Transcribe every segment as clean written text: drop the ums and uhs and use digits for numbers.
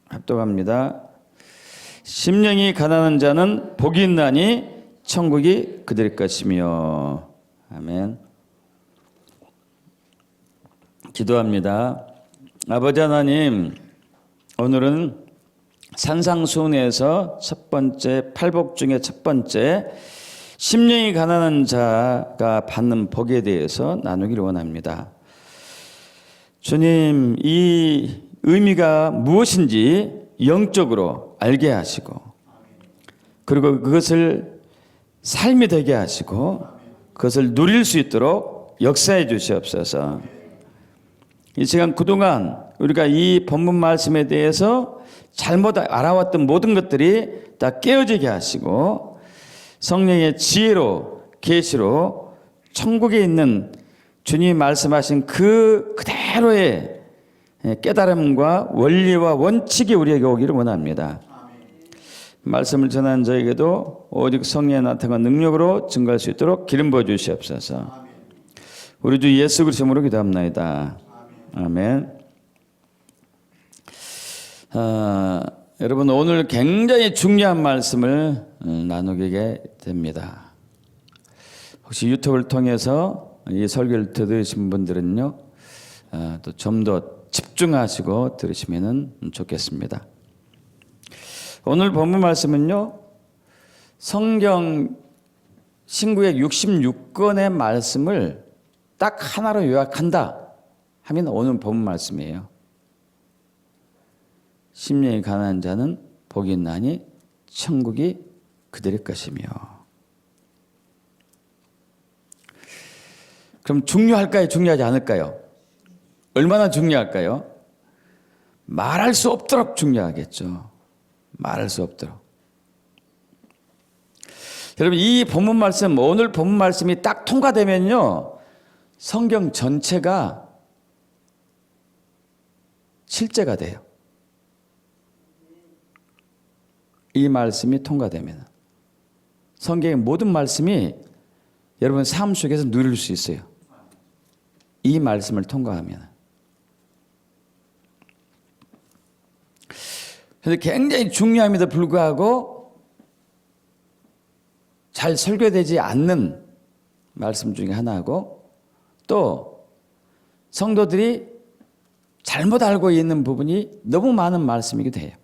합독합니다. 심령이 가난한 자는 복이 있나니 천국이 그들의 것이며. 아멘. 기도합니다. 아버지 하나님, 오늘은 산상수훈에서 첫 번째 팔복 중에 첫 번째 심령이 가난한 자가 받는 복에 대해서 나누기를 원합니다. 주님, 이 의미가 무엇인지 영적으로 알게 하시고, 그리고 그것을 삶이 되게 하시고 그것을 누릴 수 있도록 역사해 주시옵소서. 이 시간 그동안 우리가 이 본문 말씀에 대해서 잘못 알아왔던 모든 것들이 다 깨어지게 하시고 성령의 지혜로 계시로 천국에 있는 주님이 말씀하신 그대로의 깨달음과 원리와 원칙이 우리에게 오기를 원합니다. 말씀을 전하는 저에게도 오직 성령의 나타난 능력으로 증거할 수 있도록 기름 부어 주시옵소서. 우리 주 예수 그리스도 이름으로 기도합나이다. 아멘. 여러분, 오늘 굉장히 중요한 말씀을 나누게 됩니다. 혹시 유튜브를 통해서 이 설교를 들으신 분들은요, 또 좀 더 집중하시고 들으시면 좋겠습니다. 오늘 본문 말씀은요, 성경 신구약 66권의 말씀을 딱 하나로 요약한다 하면 오늘 본문 말씀이에요. 심령이 가난한 자는 복이 있나니 천국이 그들의 것이며. 그럼 중요할까요? 중요하지 않을까요? 얼마나 중요할까요? 말할 수 없도록 중요하겠죠. 말할 수 없도록. 여러분, 이 본문 말씀, 오늘 본문 말씀이 딱 통과되면요, 성경 전체가 실제가 돼요. 이 말씀이 통과되면 성경의 모든 말씀이 여러분 삶 속에서 누릴 수 있어요. 이 말씀을 통과하면. 그래서 굉장히 중요함에도 불구하고 잘 설교되지 않는 말씀 중에 하나고, 또 성도들이 잘못 알고 있는 부분이 너무 많은 말씀이기도 해요.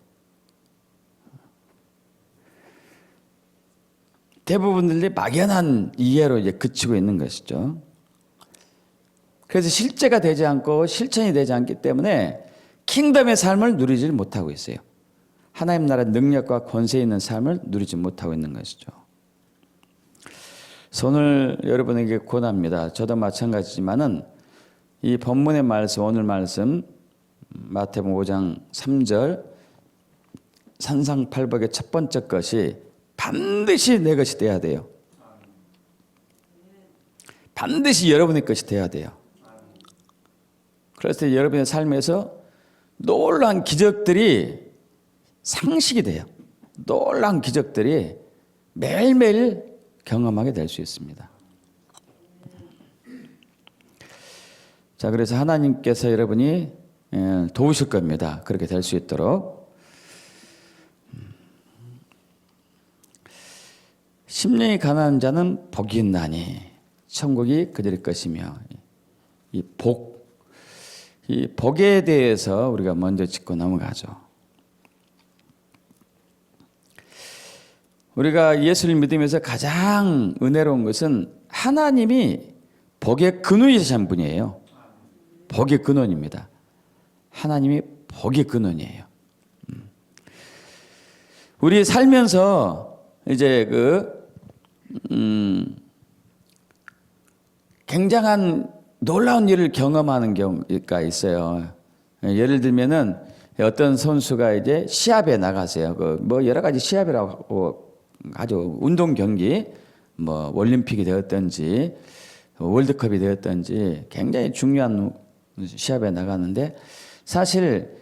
대부분들이 막연한 이해로 이제 그치고 있는 것이죠. 그래서 실제가 되지 않고 실천이 되지 않기 때문에 킹덤의 삶을 누리지 못하고 있어요. 하나님 나라의 능력과 권세 있는 삶을 누리지 못하고 있는 것이죠. 그래서 오늘 여러분에게 권합니다. 저도 마찬가지지만은 이 본문의 말씀, 오늘 말씀 마태복음 5장 3절 산상팔복의 첫 번째 것이 반드시 내 것이 돼야 돼요. 반드시 여러분의 것이 돼야 돼요. 그래서 여러분의 삶에서 놀라운 기적들이 상식이 돼요. 놀라운 기적들이 매일매일 경험하게 될 수 있습니다. 자, 그래서 하나님께서 여러분이 도우실 겁니다. 그렇게 될 수 있도록. 심령이 가난한 자는 복이 있나니 천국이 그들의 것이며. 이 복에 대해서 우리가 먼저 짚고 넘어가죠. 우리가 예수를 믿으면서 가장 은혜로운 것은 하나님이 복의 근원이신 분이에요. 복의 근원입니다. 하나님이 복의 근원이에요. 우리 살면서 이제 굉장한 놀라운 일을 경험하는 경우가 있어요. 예를 들면은 어떤 선수가 이제 시합에 나가세요. 뭐 여러 가지 시합이라고 아주 운동 경기, 뭐 올림픽이 되었든지 월드컵이 되었든지 굉장히 중요한 시합에 나가는데, 사실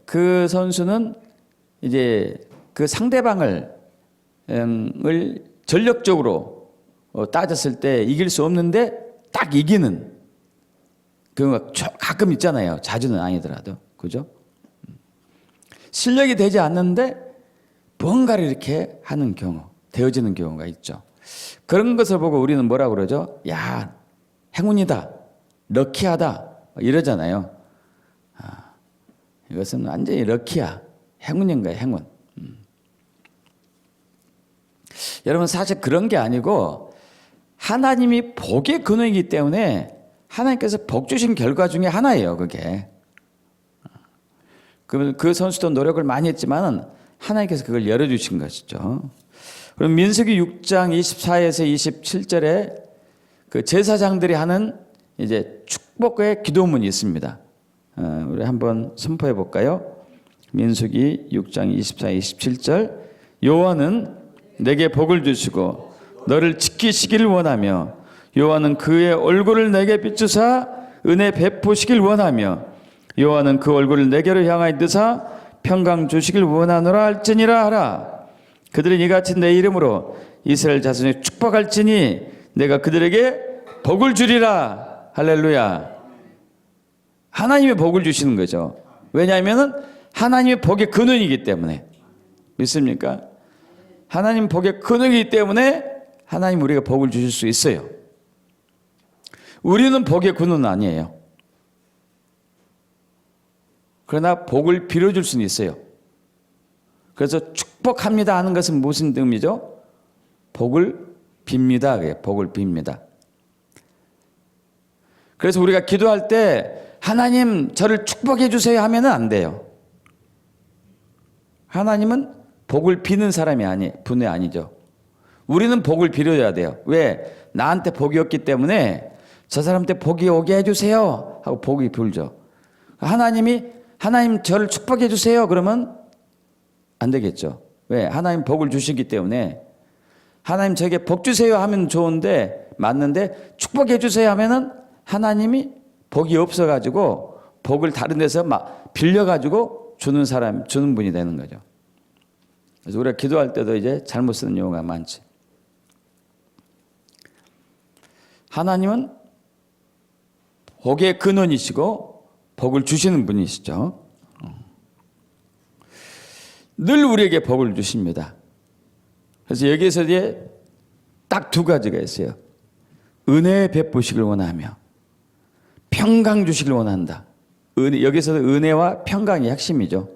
그 선수는 이제 그 상대방을 전력적으로 따졌을 때 이길 수 없는데 딱 이기는 그 가끔 있잖아요. 자주는 아니더라도, 그죠? 실력이 되지 않는데 뭔가를 이렇게 하는 경우, 되어지는 경우가 있죠. 그런 것을 보고 우리는 뭐라고 그러죠? 야, 행운이다, 럭키하다 이러잖아요. 이것은 완전히 럭키야, 행운인 거야, 행운. 여러분, 사실 그런 게 아니고 하나님이 복의 근원이기 때문에 하나님께서 복 주신 결과 중에 하나예요, 그게. 그 선수도 노력을 많이 했지만은 하나님께서 그걸 열어주신 것이죠. 그럼 민수기 6장 24에서 27절에 그 제사장들이 하는 이제 축복의 기도문이 있습니다. 우리 한번 선포해 볼까요? 민수기 6장 24, 27절. 여호와는 내게 복을 주시고 너를 지키시길 원하며 여호와는 그의 얼굴을 내게 비추사 은혜 베푸시길 원하며 여호와는 그 얼굴을 내게로 향하여 드사 평강 주시길 원하노라 할지니라 하라. 그들이 이같이 내 이름으로 이스라엘 자손이 축복할지니 내가 그들에게 복을 주리라. 할렐루야. 하나님의 복을 주시는 거죠. 왜냐하면 하나님의 복의 근원이기 때문에. 믿습니까? 하나님 복의 근원이기 때문에 하나님 우리가 복을 주실 수 있어요. 우리는 복의 근원은 아니에요. 그러나 복을 빌어줄 수는 있어요. 그래서 축복합니다 하는 것은 무슨 의미죠? 복을 빕니다. 복을 빕니다. 그래서 우리가 기도할 때 하나님 저를 축복해 주세요 하면은 안 돼요. 하나님은 복을 비는 사람이 분이 아니죠. 우리는 복을 빌어야 돼요. 왜? 나한테 복이 없기 때문에 저 사람한테 복이 오게 해주세요 하고 복이 빌죠. 하나님 저를 축복해 주세요 그러면 안 되겠죠. 왜? 하나님 복을 주시기 때문에 하나님 저에게 복 주세요 하면 좋은데 맞는데 축복해 주세요 하면은 하나님이 복이 없어가지고 복을 다른 데서 막 빌려가지고 주는 분이 되는 거죠. 그래서 우리가 기도할 때도 이제 잘못 쓰는 용어가 많지. 하나님은 복의 근원이시고 복을 주시는 분이시죠. 늘 우리에게 복을 주십니다. 그래서 여기에서 이제 딱 두 가지가 있어요. 은혜 베푸시길 원하며 평강 주시길 원한다. 여기서 은혜와 평강이 핵심이죠.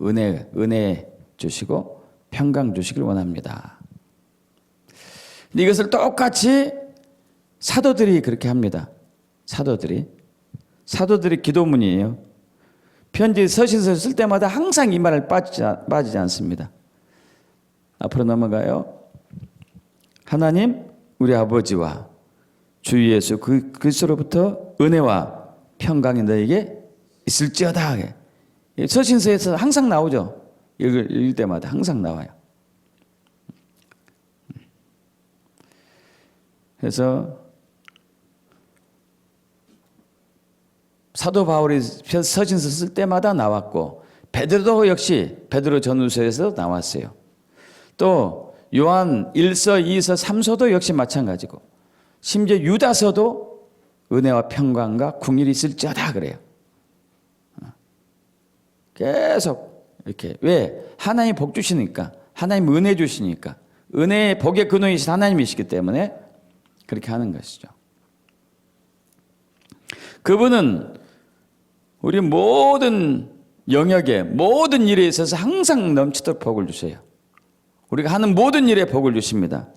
은혜 주시고 평강 주시길 원합니다. 근데 이것을 똑같이 사도들이 그렇게 합니다. 사도들이 기도문이에요. 편지 서신서를 쓸 때마다 항상 이 말을 빠지지 않습니다. 앞으로 넘어가요. 하나님 우리 아버지와 주 예수 그리스도로부터 은혜와 평강이 너에게 있을지어다. 서신서에서 항상 나오죠. 읽을 때마다 항상 나와요. 그래서 사도 바울이 서신서 쓸 때마다 나왔고 베드로도 역시 베드로 전후서에서 나왔어요. 또 요한 1서, 2서, 3서도 역시 마찬가지고 심지어 유다서도 은혜와 평강과 궁일이 있을지어다 그래요. 계속 이렇게. 왜? 하나님이 복 주시니까, 하나님 은혜 주시니까, 은혜의 복의 근원이신 하나님이시기 때문에 그렇게 하는 것이죠. 그분은 우리 모든 영역에 모든 일에 있어서 항상 넘치도록 복을 주세요. 우리가 하는 모든 일에 복을 주십니다.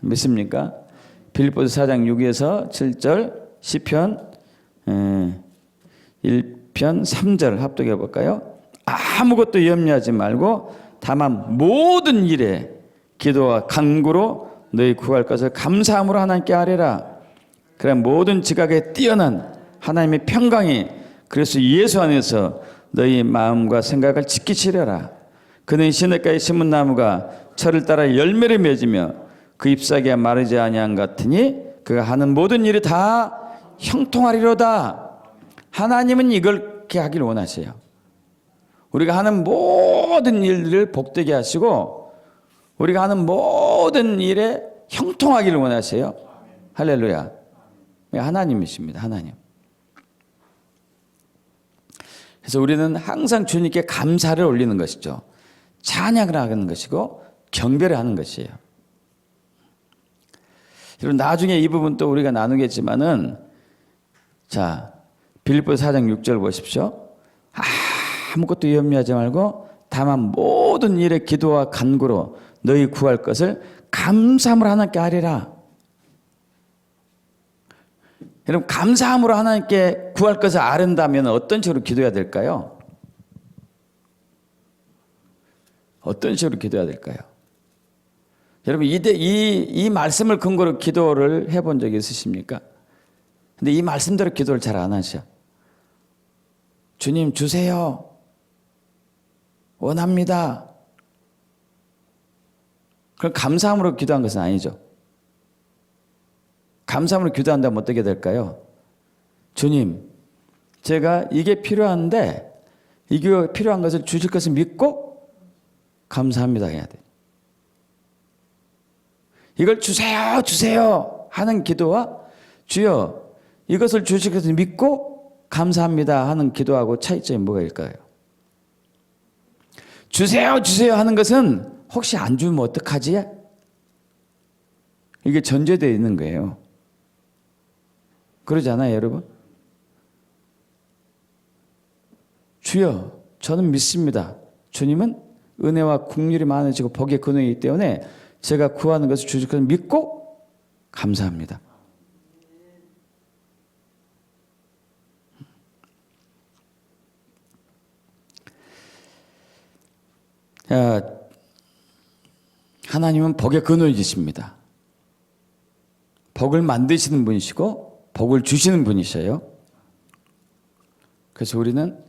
믿습니까? 빌립보서 4장 6에서 7절, 시편 1편 3절 합독해 볼까요? 아무것도 염려하지 말고 다만 모든 일에 기도와 간구로 너희 구할 것을 감사함으로 하나님께 아뢰라. 그래 모든 지각에 뛰어난 하나님의 평강이 그래서 예수 안에서 너희 마음과 생각을 지키시려라. 그는 시냇가에 심은 나무가 철을 따라 열매를 맺으며 그 잎사귀가 마르지 아니한 같으니 그가 하는 모든 일이 다 형통하리로다. 하나님은 이렇게 하길 원하세요. 우리가 하는 모든 일들을 복되게 하시고 우리가 하는 모든 일에 형통하기를 원하세요. 할렐루야. 하나님이십니다. 하나님. 그래서 우리는 항상 주님께 감사를 올리는 것이죠. 찬양을 하는 것이고 경배를 하는 것이에요. 여러분 나중에 이 부분 또 우리가 나누겠지만은 자 빌립보서 4장 6절 보십시오. 아무것도 염려하지 말고 다만 모든 일에 기도와 간구로 너희 구할 것을 감사함으로 하나님께 하리라. 여러분 감사함으로 하나님께 구할 것을 아른다면 어떤 식으로 기도해야 될까요? 어떤 식으로 기도해야 될까요? 여러분 이 말씀을 근거로 기도를 해본 적이 있으십니까? 근데 이 말씀대로 기도를 잘 안 하셔. 주님 주세요. 원합니다. 그럼 감사함으로 기도한 것은 아니죠. 감사함으로 기도한다면 어떻게 될까요? 주님, 제가 이게 필요한데 이게 필요한 것을 주실 것을 믿고 감사합니다 해야 돼. 이걸 주세요, 주세요 하는 기도와 주여 이것을 주실 것을 믿고 감사합니다 하는 기도하고 차이점이 뭐가 있을까요? 주세요, 주세요 하는 것은 혹시 안 주면 어떡하지? 이게 전제되어 있는 거예요. 그러지 않아요, 여러분? 주여, 저는 믿습니다. 주님은 은혜와 긍휼이 많으시고 복의 근원이기 때문에 제가 구하는 것을 주실 것을 믿고 감사합니다. 하나님은 복의 근원이십니다. 복을 만드시는 분이시고 복을 주시는 분이셔요. 그래서 우리는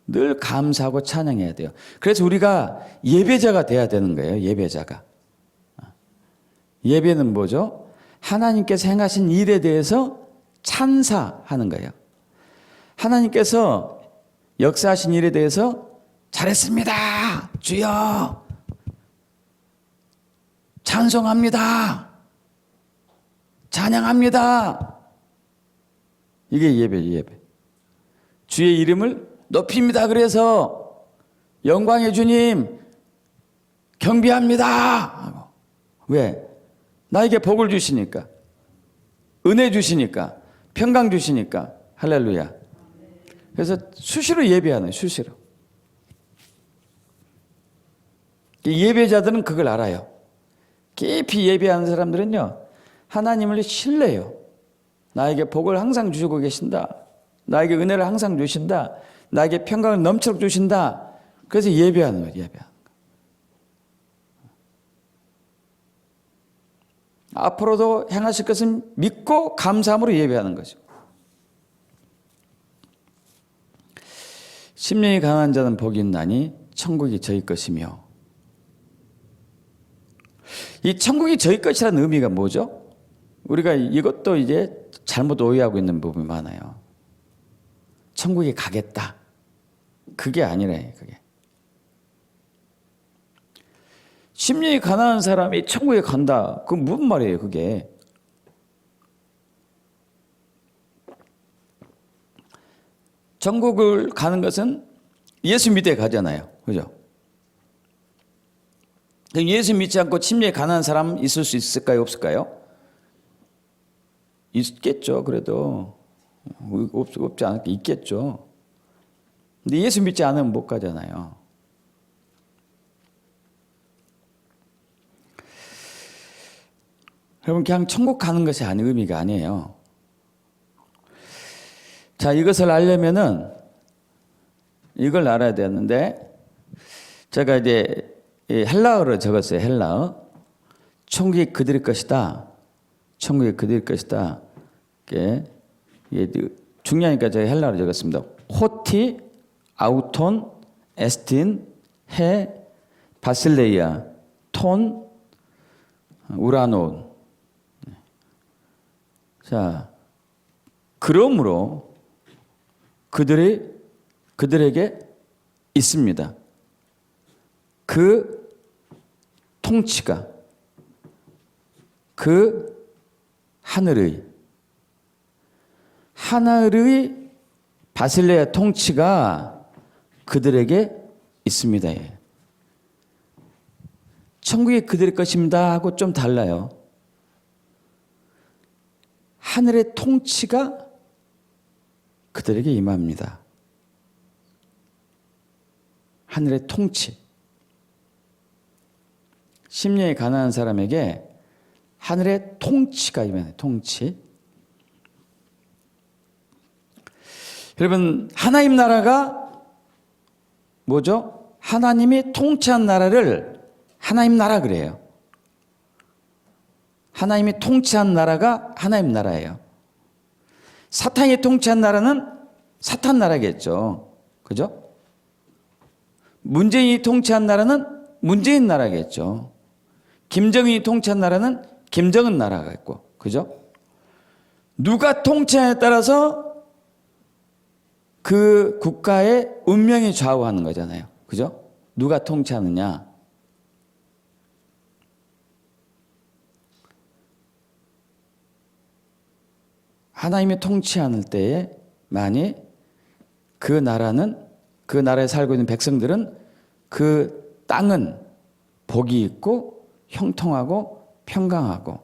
늘 감사하고 찬양해야 돼요. 그래서 우리가 예배자가 돼야 되는 거예요. 예배자가. 예배는 뭐죠? 하나님께서 행하신 일에 대해서 찬사하는 거예요. 하나님께서 역사하신 일에 대해서 잘했습니다. 주여. 찬송합니다. 찬양합니다. 이게 예배예요, 예배. 주의 이름을 높입니다. 그래서 영광의 주님 경배합니다. 왜? 나에게 복을 주시니까, 은혜 주시니까, 평강 주시니까. 할렐루야. 그래서 수시로 예배하는, 수시로. 예배자들은 그걸 알아요. 깊이 예배하는 사람들은요, 하나님을 신뢰해요. 나에게 복을 항상 주시고 계신다. 나에게 은혜를 항상 주신다. 나에게 평강을 넘치도록 주신다. 그래서 예배하는 거예요, 예배하는 거. 앞으로도 행하실 것은 믿고 감사함으로 예배하는 거죠. 심령이 가난한 자는 복이 있나니 천국이 저희 것이며. 이 천국이 저희 것이라는 의미가 뭐죠? 우리가 이것도 이제 잘못 오해하고 있는 부분이 많아요. 천국에 가겠다. 그게 아니래, 그게. 심령이 가난한 사람이 천국에 간다. 그건 무슨 말이에요, 그게? 천국을 가는 것은 예수 믿어야 가잖아요. 그죠? 예수 믿지 않고 심령이 가난한 사람 있을 수 있을까요? 없을까요? 있겠죠, 그래도. 없지 않을까? 있겠죠. 근데 예수 믿지 않으면 못 가잖아요. 여러분, 그냥 천국 가는 것이 의미가 아니에요. 자, 이것을 알려면은 이걸 알아야 되는데, 제가 이제 헬라어로 적었어요. 헬라어. 천국이 그들의 것이다. 천국이 그들의 것이다. 이게 중요하니까 제가 헬라어로 적었습니다. 호티, 아우톤, 에스틴, 해, 바실레이아, 톤, 우라논. 자, 그러므로 그들에게 있습니다. 그 통치가, 그 하늘의 바실레아 통치가 그들에게 있습니다. 천국이 그들의 것입니다 하고 좀 달라요. 하늘의 통치가 그들에게 임합니다. 하늘의 통치. 심령이 가난한 사람에게 하늘의 통치가 임해요. 통치. 여러분, 하나님 나라가 뭐죠? 하나님이 통치한 나라를 하나님 나라 그래요. 하나님이 통치한 나라가 하나님 나라예요. 사탄이 통치한 나라는 사탄 나라겠죠. 그죠? 문재인이 통치한 나라는 문재인 나라겠죠. 김정은이 통치한 나라는 김정은 나라가 있고. 그죠? 누가 통치하냐에 따라서 그 국가의 운명이 좌우하는 거잖아요. 그죠? 누가 통치하느냐. 하나님이 통치하는 때에 만일 그 나라는, 그 나라에 살고 있는 백성들은 그 땅은 복이 있고 형통하고 평강하고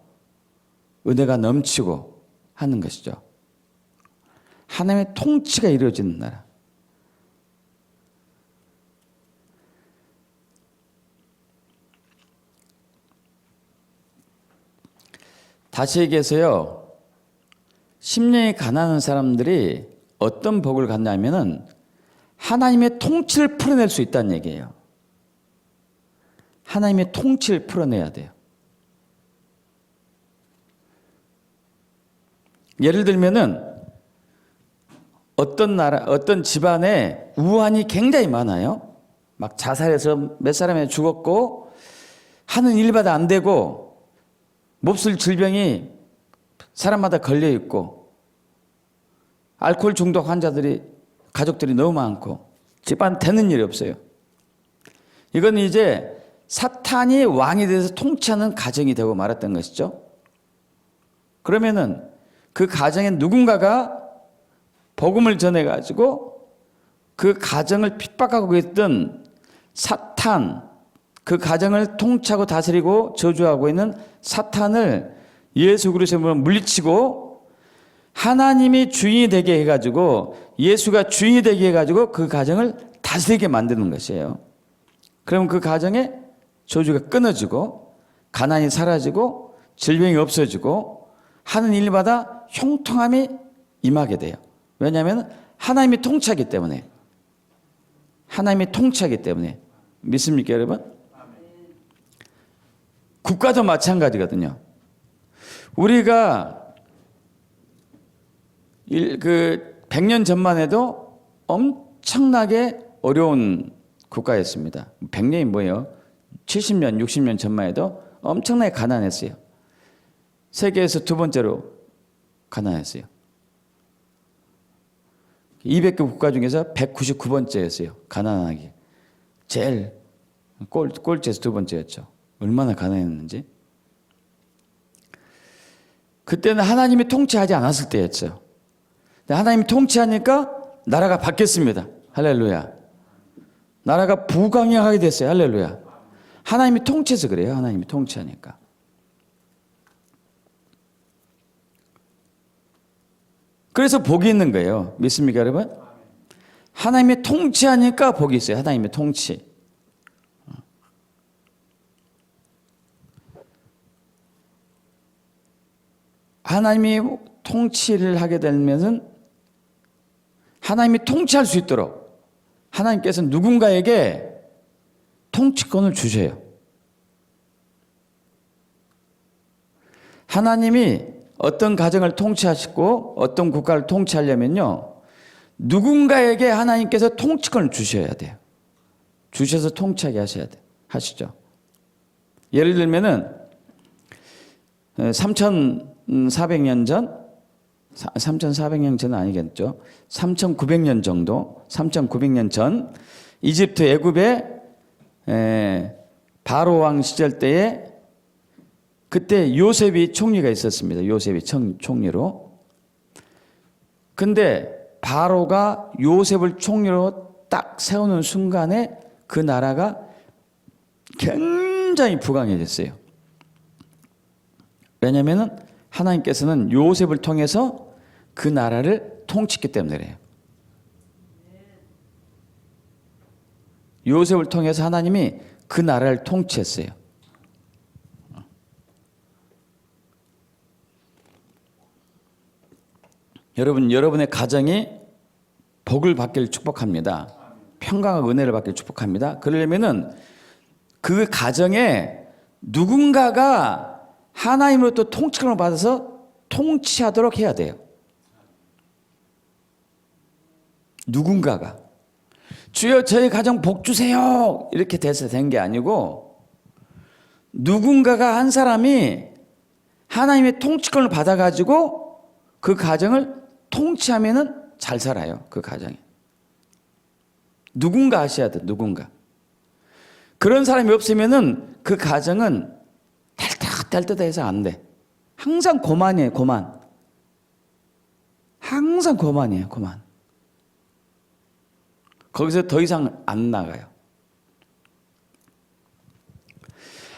은혜가 넘치고 하는 것이죠. 하나님의 통치가 이루어지는 나라. 다시 얘기해서요, 심령이 가난한 사람들이 어떤 복을 갖냐면은 하나님의 통치를 풀어낼 수 있다는 얘기예요. 하나님의 통치를 풀어내야 돼요. 예를 들면은 어떤 나라, 어떤 집안에 우환이 굉장히 많아요. 막 자살해서 몇 사람이 죽었고 하는 일마다 안 되고 몹쓸 질병이 사람마다 걸려 있고 알코올 중독 환자들이 가족들이 너무 많고 집안 되는 일이 없어요. 이건 이제 사탄이 왕이 돼서 통치하는 가정이 되고 말았던 것이죠. 그러면은 그 가정에 누군가가 복음을 전해가지고 그 가정을 핍박하고 있던 사탄, 그 가정을 통치하고 다스리고 저주하고 있는 사탄을 예수 그리스도로 물리치고 하나님이 주인이 되게 해가지고 예수가 주인이 되게 해가지고 그 가정을 다스리게 만드는 것이에요. 그럼 그 가정에 저주가 끊어지고 가난이 사라지고 질병이 없어지고 하는 일마다 형통함이 임하게 돼요. 왜냐하면 하나님이 통치하기 때문에. 하나님이 통치하기 때문에. 믿습니까, 여러분? 국가도 마찬가지거든요. 우리가 100년 전만 해도 엄청나게 어려운 국가였습니다. 100년이 뭐예요? 70년, 60년 전만 해도 엄청나게 가난했어요. 세계에서 두 번째로 가난했어요. 200개 국가 중에서 199번째였어요. 가난하게. 제일 꼴찌에서 두 번째였죠. 얼마나 가난했는지. 그때는 하나님이 통치하지 않았을 때였죠. 근데 하나님이 통치하니까 나라가 바뀌었습니다. 할렐루야. 나라가 부강력하게 됐어요. 할렐루야. 하나님이 통치해서 그래요. 하나님이 통치하니까. 그래서 복이 있는 거예요. 믿습니까, 여러분? 하나님이 통치하니까 복이 있어요. 하나님의 통치. 하나님이 통치를 하게 되면은 하나님이 통치할 수 있도록 하나님께서 누군가에게 통치권을 주셔요. 하나님이 어떤 가정을 통치하시고 어떤 국가를 통치하려면요, 누군가에게 하나님께서 통치권을 주셔야 돼요. 주셔서 통치하게 하시죠. 예를 들면은 3,400년 전, 3,400년 전은 아니겠죠. 3,900년 정도, 3,900년 전 이집트 애굽의 바로 왕 시절 때에 그때 요셉이 총리가 있었습니다. 요셉이 총리로. 근데 바로가 요셉을 총리로 딱 세우는 순간에 그 나라가 굉장히 부강해졌어요. 왜냐하면 하나님께서는 요셉을 통해서 그 나라를 통치했기 때문에 그래요. 요셉을 통해서 하나님이 그 나라를 통치했어요. 여러분, 여러분의 가정이 복을 받기를 축복합니다. 평강과 은혜를 받기를 축복합니다. 그러려면은 그 가정에 누군가가 하나님으로부터 통치를 받아서 통치하도록 해야 돼요. 누군가가. 주여 저희 가정 복 주세요 이렇게 돼서 된 게 아니고, 누군가가 한 사람이 하나님의 통치권을 받아가지고 그 가정을 통치하면은 잘 살아요. 그 가정이. 누군가 하셔야 돼. 누군가. 그런 사람이 없으면은 그 가정은 딸듯해서 안 돼. 항상 고만이에요. 고만. 항상 고만이에요. 고만. 거기서 더 이상 안 나가요.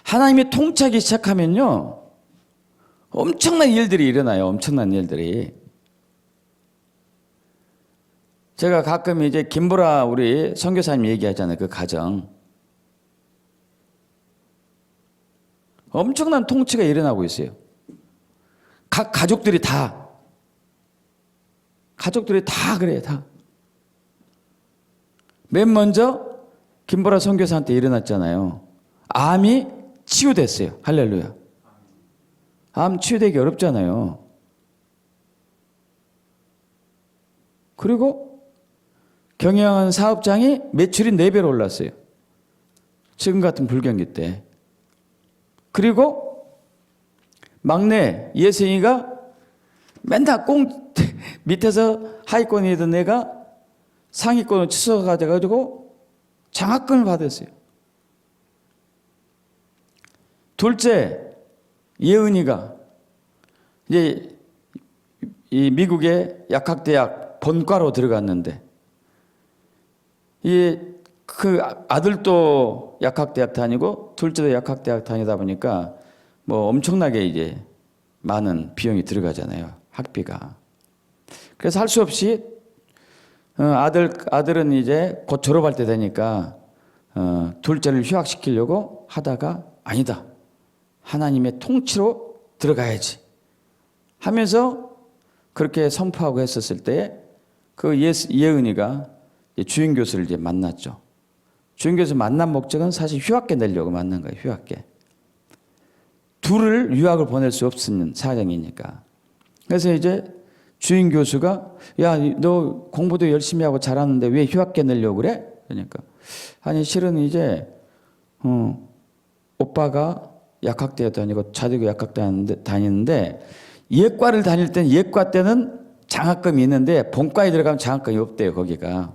하나님이 통치하기 시작하면요, 엄청난 일들이 일어나요. 엄청난 일들이. 제가 가끔 이제 김보라 우리 선교사님 얘기하잖아요. 그 가정. 엄청난 통치가 일어나고 있어요. 각 가족들이 다 그래요. 다. 맨 먼저 김보라 선교사한테 일어났잖아요. 암이 치유됐어요. 할렐루야. 암 치유되기 어렵잖아요. 그리고 경영한 사업장이 매출이 4배로 올랐어요. 지금 같은 불경기 때. 그리고 막내 예승이가 맨날 밑에서 하위권이던 애가 상위권을 취소가지고 장학금을 받았어요. 둘째 예은이가 이제 이 미국의 약학대학 본과로 들어갔는데, 그 아들도 약학대학 다니고 둘째도 약학대학 다니다 보니까 뭐 엄청나게 이제 많은 비용이 들어가잖아요. 학비가. 그래서 할 수 없이 아들은 이제 곧 졸업할 때 되니까 둘째를 휴학시키려고 하다가 아니다. 하나님의 통치로 들어가야지 하면서 그렇게 선포하고 했었을 때 그 예은이가 주인 교수를 이제 만났죠. 주인 교수 만난 목적은 사실 휴학계 내려고 만난 거예요. 휴학계. 둘을 유학을 보낼 수 없는 사정이니까. 그래서 이제 주인 교수가 야, 너 공부도 열심히 하고 잘하는데 왜 휴학계 내려고 그래? 그러니까 아니 실은 이제 오빠가 약학대에 다니고 자기도 약학대 다니는데 예과를 다닐 때는 예과 때는 장학금이 있는데 본과에 들어가면 장학금이 없대요. 거기가.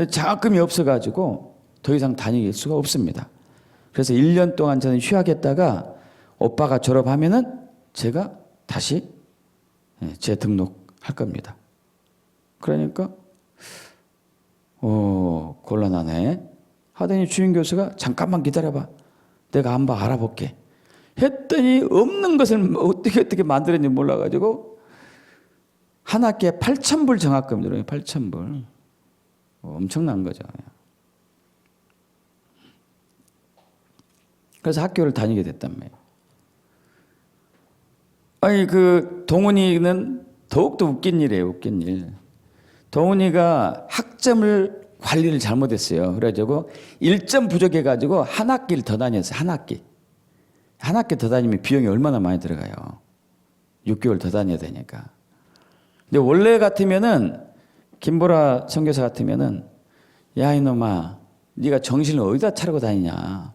장학금이 없어가지고 더 이상 다닐 수가 없습니다. 그래서 1년 동안 저는 휴학했다가 오빠가 졸업하면은 제가 다시 재등록할 겁니다. 그러니까 곤란하네 하더니 주임 교수가 잠깐만 기다려봐. 내가 한번 알아볼게. 했더니 없는 것을 어떻게 만들었는지 몰라가지고 한 학기에 8,000불 장학금 들어요. 8,000불. 엄청난 거죠. 그래서 학교를 다니게 됐단 말이에요. 아니 그 동훈이는 더욱더 웃긴 일이에요. 웃긴 일. 동훈이가 학점을 관리를 잘못했어요. 그래가지고 1점 부족해가지고 한 학기를 더 다녔어요. 한 학기 더 다니면 비용이 얼마나 많이 들어가요. 6개월 더 다녀야 되니까. 근데 원래 같으면은 김보라 선교사 같으면은 야 이놈아 네가 정신을 어디다 차리고 다니냐.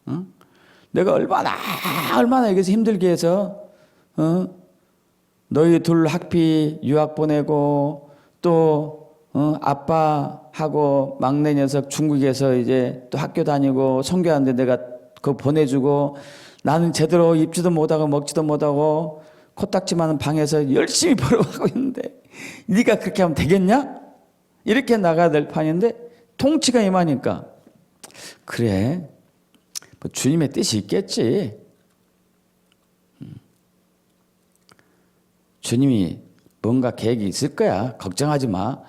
응? 내가 얼마나 여기서 힘들게 해서 너희 둘 학비 유학 보내고 또 아빠하고 막내 녀석 중국에서 이제 또 학교 다니고 선교하는데 내가 그거 보내주고 나는 제대로 입지도 못하고 먹지도 못하고 코딱지 많은 방에서 열심히 벌어가고 있는데 네가 그렇게 하면 되겠냐? 이렇게 나가야 될 판인데 통치가 임하니까 그래, 뭐 주님의 뜻이 있겠지. 주님이 뭔가 계획이 있을 거야. 걱정하지 마.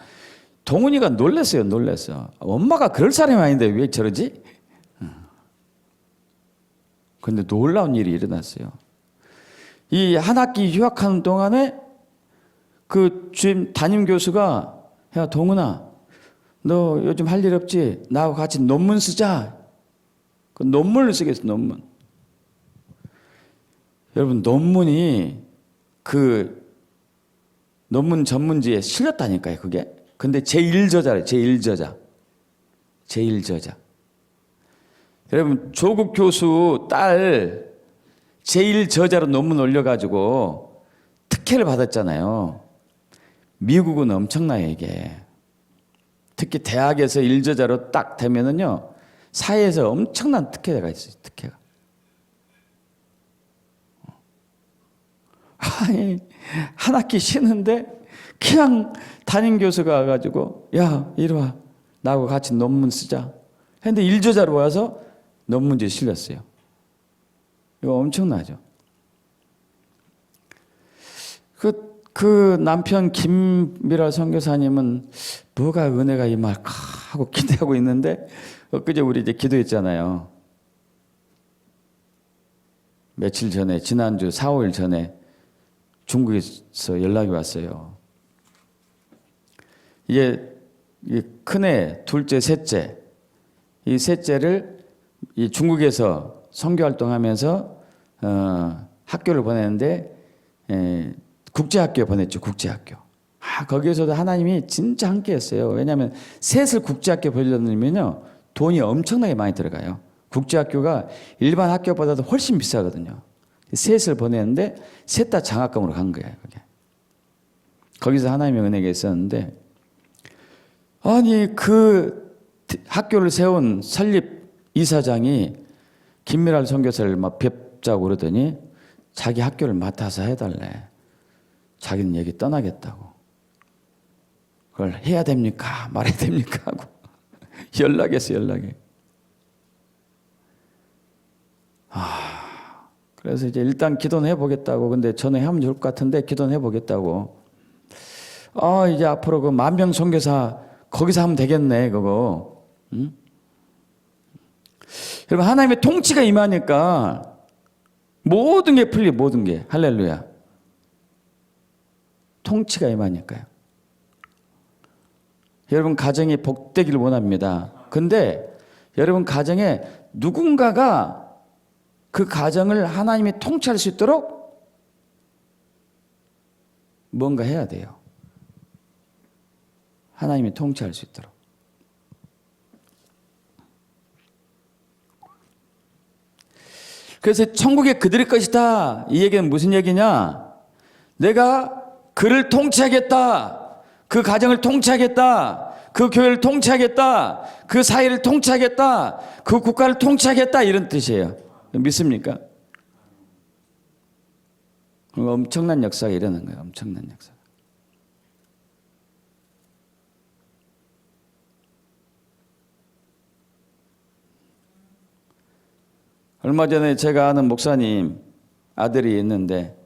동훈이가 놀랐어요. 놀랐어. 엄마가 그럴 사람이 아닌데 왜 저러지? 그런데 놀라운 일이 일어났어요. 이 한 학기 휴학하는 동안에 그 주임 담임 교수가 야 동훈아 너 요즘 할 일 없지? 나하고 같이 논문 쓰자. 그 논문을 쓰겠어. 논문. 여러분 논문이 그 논문 전문지에 실렸다니까요. 그게. 근데 제1저자래요. 제1저자. 제1저자. 여러분 조국 교수 딸 제1저자로 논문 올려가지고 특혜를 받았잖아요. 미국은 엄청나요 이게. 특히 대학에서 1저자로 딱 되면은요 사회에서 엄청난 특혜가 있어요. 특혜가. 아니 한 학기 쉬는데 그냥 담임 교수가 와가지고 야 이리 와 나하고 같이 논문 쓰자 했는데 1저자로 와서 논문지에 실렸어요. 이거 엄청나죠. 그 남편 김미라 선교사님은 뭐가 은혜가 임할까 하고 기대하고 있는데 엊그제 우리 이제 기도했잖아요. 며칠 전에 지난주 4, 5일 전에 중국에서 연락이 왔어요. 이게 큰애, 둘째, 셋째 이 셋째를 이 중국에서 선교활동하면서 학교를 보냈는데 국제학교에 보냈죠. 국제학교. 거기에서도 하나님이 진짜 함께했어요. 왜냐하면 셋을 국제학교 보내려면요 돈이 엄청나게 많이 들어가요. 국제학교가 일반 학교보다도 훨씬 비싸거든요. 셋을 보냈는데 셋 다 장학금으로 간 거예요. 그게. 거기서 하나님의 은혜가 있었는데 아니 그 학교를 세운 설립 이사장이 김미랄 선교사를 막 뵙자고 그러더니 자기 학교를 맡아서 해달래. 자기는 여기 떠나겠다고. 그걸 해야 됩니까? 말해야 됩니까? 하고 연락했어. 연락이. 그래서 이제 일단 기도는 해보겠다고. 근데 전화하면 좋을 것 같은데 기도는 해보겠다고. 이제 앞으로 그 만병 선교사 거기서 하면 되겠네 그거. 응? 여러분 하나님의 통치가 임하니까 모든 게 풀려. 모든 게. 할렐루야. 통치가 임하니까요. 여러분 가정이 복되기를 원합니다. 근데 여러분 가정에 누군가가 그 가정을 하나님이 통치할 수 있도록 뭔가 해야 돼요. 하나님이 통치할 수 있도록. 그래서 천국이 그들의 것이다. 이 얘기는 무슨 얘기냐? 내가 그를 통치하겠다. 그 가정을 통치하겠다. 그 교회를 통치하겠다. 그 사회를 통치하겠다. 그 국가를 통치하겠다. 이런 뜻이에요. 믿습니까? 엄청난 역사가 일어난 거예요. 엄청난 역사. 얼마 전에 제가 아는 목사님 아들이 있는데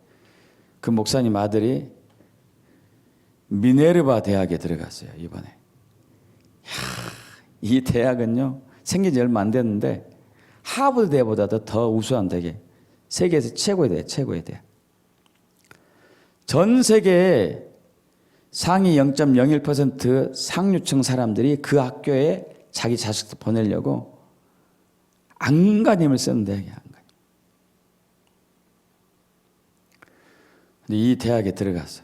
그 목사님 아들이 미네르바 대학에 들어갔어요. 이번에. 이 대학은요 생긴 지 얼마 안 됐는데 하버드 대보다도 더 우수한 대학. 세계에서 최고의 대학. 최고의 대학. 전 세계에 상위 0.01% 상류층 사람들이 그 학교에 자기 자식들 보내려고 안간힘을 쓰는 대학이야. 근데 이 대학에 들어갔어.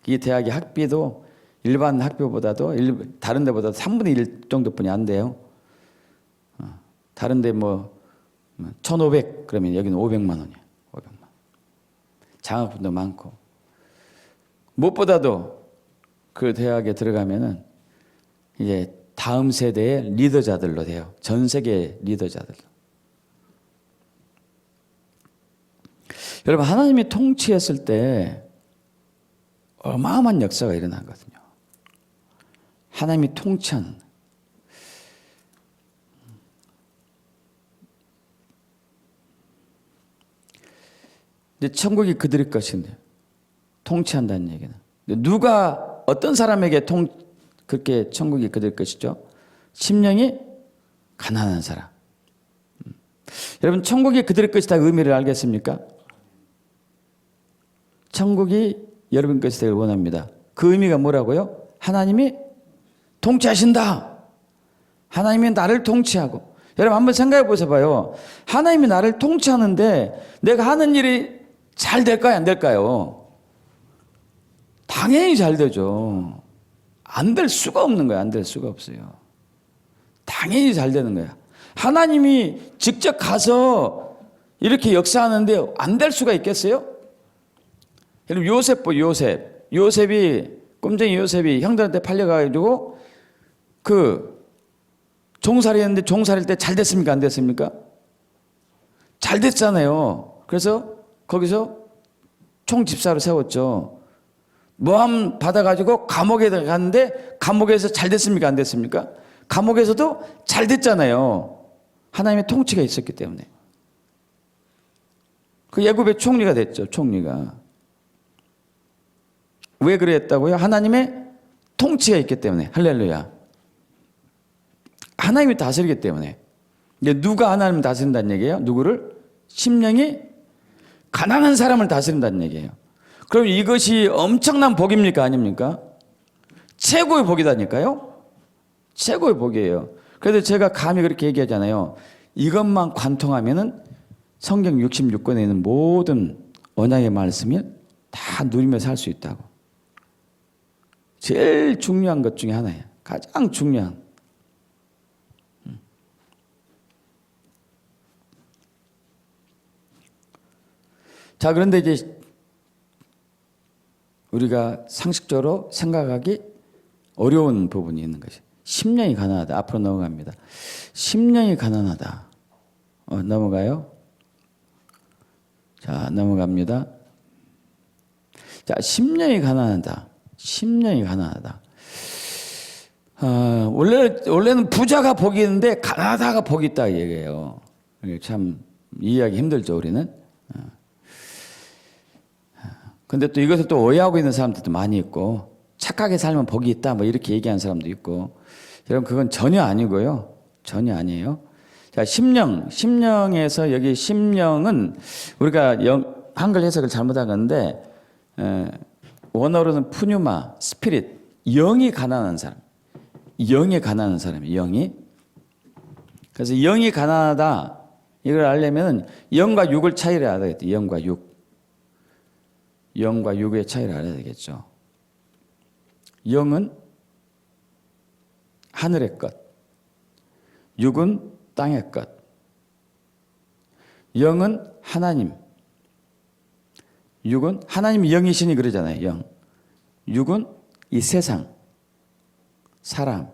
이 대학의 학비도 일반 학교보다도 다른 데보다 3분의 1 정도뿐이 안 돼요. 다른 데 뭐 1,500 그러면 여기는 500만 원이야. 500만. 장학금도 많고. 무엇보다도 그 대학에 들어가면은 이제 다음 세대의 리더자들로 돼요. 전 세계 리더자들. 여러분 하나님이 통치했을 때 어마어마한 역사가 일어나거든요. 하나님이 통치하는. 근데 천국이 그들의 것인데 통치한다는 얘기는. 누가 어떤 사람에게 그렇게 천국이 그들 것이죠? 심령이 가난한 사람. 여러분 천국이 그들의 것이다 의미를 알겠습니까? 천국이 여러분 것이 되길 원합니다. 그 의미가 뭐라고요? 하나님이 통치하신다. 하나님이 나를 통치하고. 여러분 한번 생각해 보세요. 하나님이 나를 통치하는데 내가 하는 일이 잘 될까요? 안 될까요? 당연히 잘 되죠. 안 될 수가 없는 거야. 안 될 수가 없어요. 당연히 잘 되는 거야. 하나님이 직접 가서 이렇게 역사하는데 안 될 수가 있겠어요? 여러분 요셉 요셉이 꼼쟁이 요셉이 형들한테 팔려가지고 그 종살이 했는데 종살일 때 잘 됐습니까? 안 됐습니까? 잘 됐잖아요. 그래서 거기서 총집사로 세웠죠. 모함 받아가지고 감옥에 갔는데 감옥에서 잘 됐습니까? 안 됐습니까? 감옥에서도 잘 됐잖아요. 하나님의 통치가 있었기 때문에. 그 애굽의 총리가 됐죠. 총리가. 왜 그랬다고요? 하나님의 통치가 있기 때문에. 할렐루야. 하나님이 다스리기 때문에. 누가 하나님을 다스린다는 얘기예요? 누구를? 심령이 가난한 사람을 다스린다는 얘기예요. 그럼 이것이 엄청난 복입니까? 아닙니까? 최고의 복이다니까요? 최고의 복이에요. 그래서 제가 감히 그렇게 얘기하잖아요. 이것만 관통하면은 성경 66권에 있는 모든 언약의 말씀이 다 누리며 살 수 있다고. 제일 중요한 것 중에 하나예요. 가장 중요한. 자, 그런데 이제 우리가 상식적으로 생각하기 어려운 부분이 있는 것이 심령이 가난하다. 앞으로 넘어갑니다. 심령이 가난하다. 넘어가요. 자, 넘어갑니다. 자, 심령이 가난하다. 심령이 가난하다. 원래는 부자가 복이 있는데 가난하다가 복이 있다 얘기해요. 참 이해하기 힘들죠, 우리는. 근데 또 이것을 또 오해하고 있는 사람들도 많이 있고, 착하게 살면 복이 있다, 뭐 이렇게 얘기하는 사람도 있고. 여러분, 그건 전혀 아니고요. 전혀 아니에요. 자, 심령에서 여기 심령은 우리가 한글 해석을 잘못한 건데, 원어로는 푸뉴마, 스피릿, 영이 가난한 사람. 영이 가난한 사람이에요, 영이. 그래서 영이 가난하다, 이걸 알려면 영과 육을 차이를 알아야 돼요. 영과 육. 영과 육의 차이를 알아야 되겠죠. 영은 하늘의 것, 육은 땅의 것. 영은 하나님, 육은 하나님이 영이시니 그러잖아요. 영. 육은 이 세상, 사람.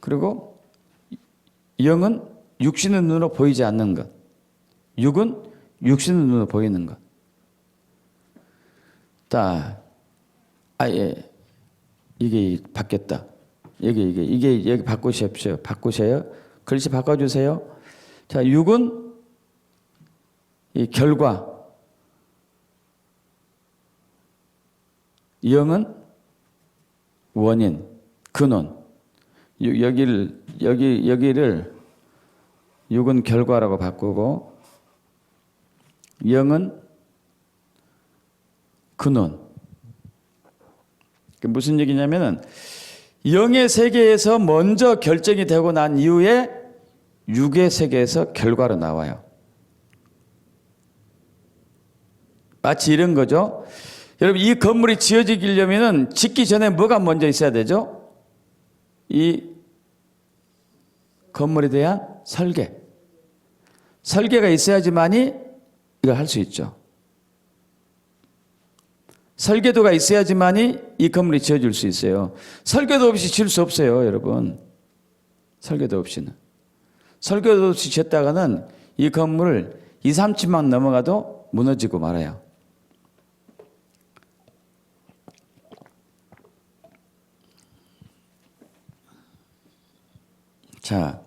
그리고 영은 육신의 눈으로 보이지 않는 것. 육은 육신의 눈으로 보이는 것. 예. 이게 바뀌었다. 이게 바꾸십시오. 바꾸세요. 글씨 바꿔주세요. 자, 육은 이 결과. 영은 원인, 근원. 여기를 육은 결과라고 바꾸고, 영은 근원. 무슨 얘기냐면은 영의 세계에서 먼저 결정이 되고 난 이후에 육의 세계에서 결과로 나와요. 마치 이런 거죠. 여러분, 이 건물이 지어지려면은 짓기 전에 뭐가 먼저 있어야 되죠? 이 건물에 대한 설계. 설계가 있어야지만이 이걸 할 수 있죠. 설계도가 있어야지만이 이 건물이 지어질 수 있어요. 설계도 없이 지을 수 없어요, 여러분. 설계도 없이는. 설계도 없이 지었다가는 이 건물 2, 3층만 넘어가도 무너지고 말아요. 자,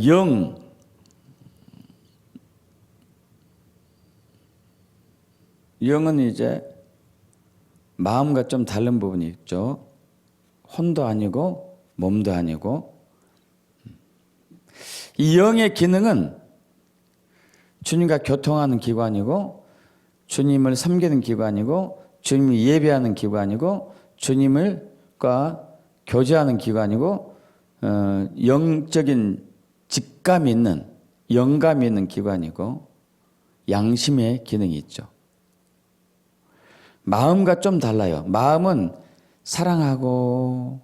영. 영은 이제 마음과 좀 다른 부분이 있죠. 혼도 아니고 몸도 아니고. 이 영의 기능은 주님과 교통하는 기관이고, 주님을 섬기는 기관이고, 주님을 예배하는 기관이고, 주님과 교제하는 기관이고, 영적인 직감이 있는, 영감이 있는 기관이고, 양심의 기능이 있죠. 마음과 좀 달라요. 마음은 사랑하고,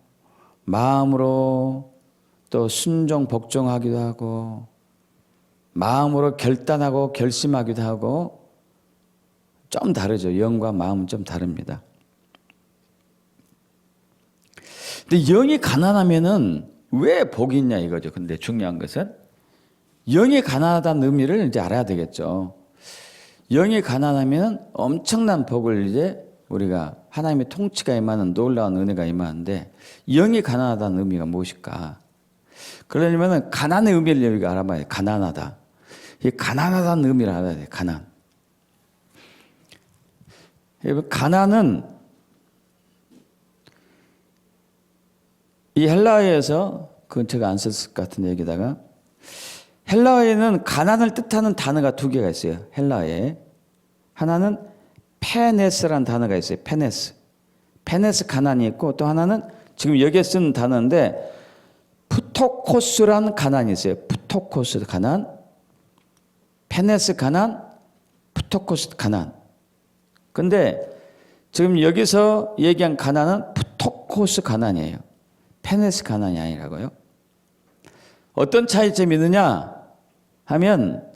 마음으로 또 순종, 복종하기도 하고, 마음으로 결단하고 결심하기도 하고, 좀 다르죠. 영과 마음은 좀 다릅니다. 근데 영이 가난하면은 왜 복이 있냐 이거죠. 근데 중요한 것은 영이 가난하다는 의미를 이제 알아야 되겠죠. 영이 가난하면 엄청난 복을 이제 우리가 하나님의 통치가 임하는 놀라운 은혜가 임하는데, 영이 가난하다는 의미가 무엇일까? 그러려면 가난의 의미를 우리가 알아봐야 돼. 가난하다. 이 가난하다는 의미를 알아야 돼. 가난. 가난은 이 헬라어에서, 그건 제가 안 썼을 것 같은 얘기다가, 헬라어에는 가난을 뜻하는 단어가 두 개가 있어요. 헬라어에. 하나는 페네스라는 단어가 있어요. 페네스. 페네스 가난이 있고, 또 하나는 지금 여기에 쓴 단어인데 푸토코스라는 가난이 있어요. 푸토코스 가난, 페네스 가난, 푸토코스 가난. 근데 지금 여기서 얘기한 가난은 푸토코스 가난이에요. 페네스 가난이 아니라고요. 어떤 차이점이 있느냐 하면,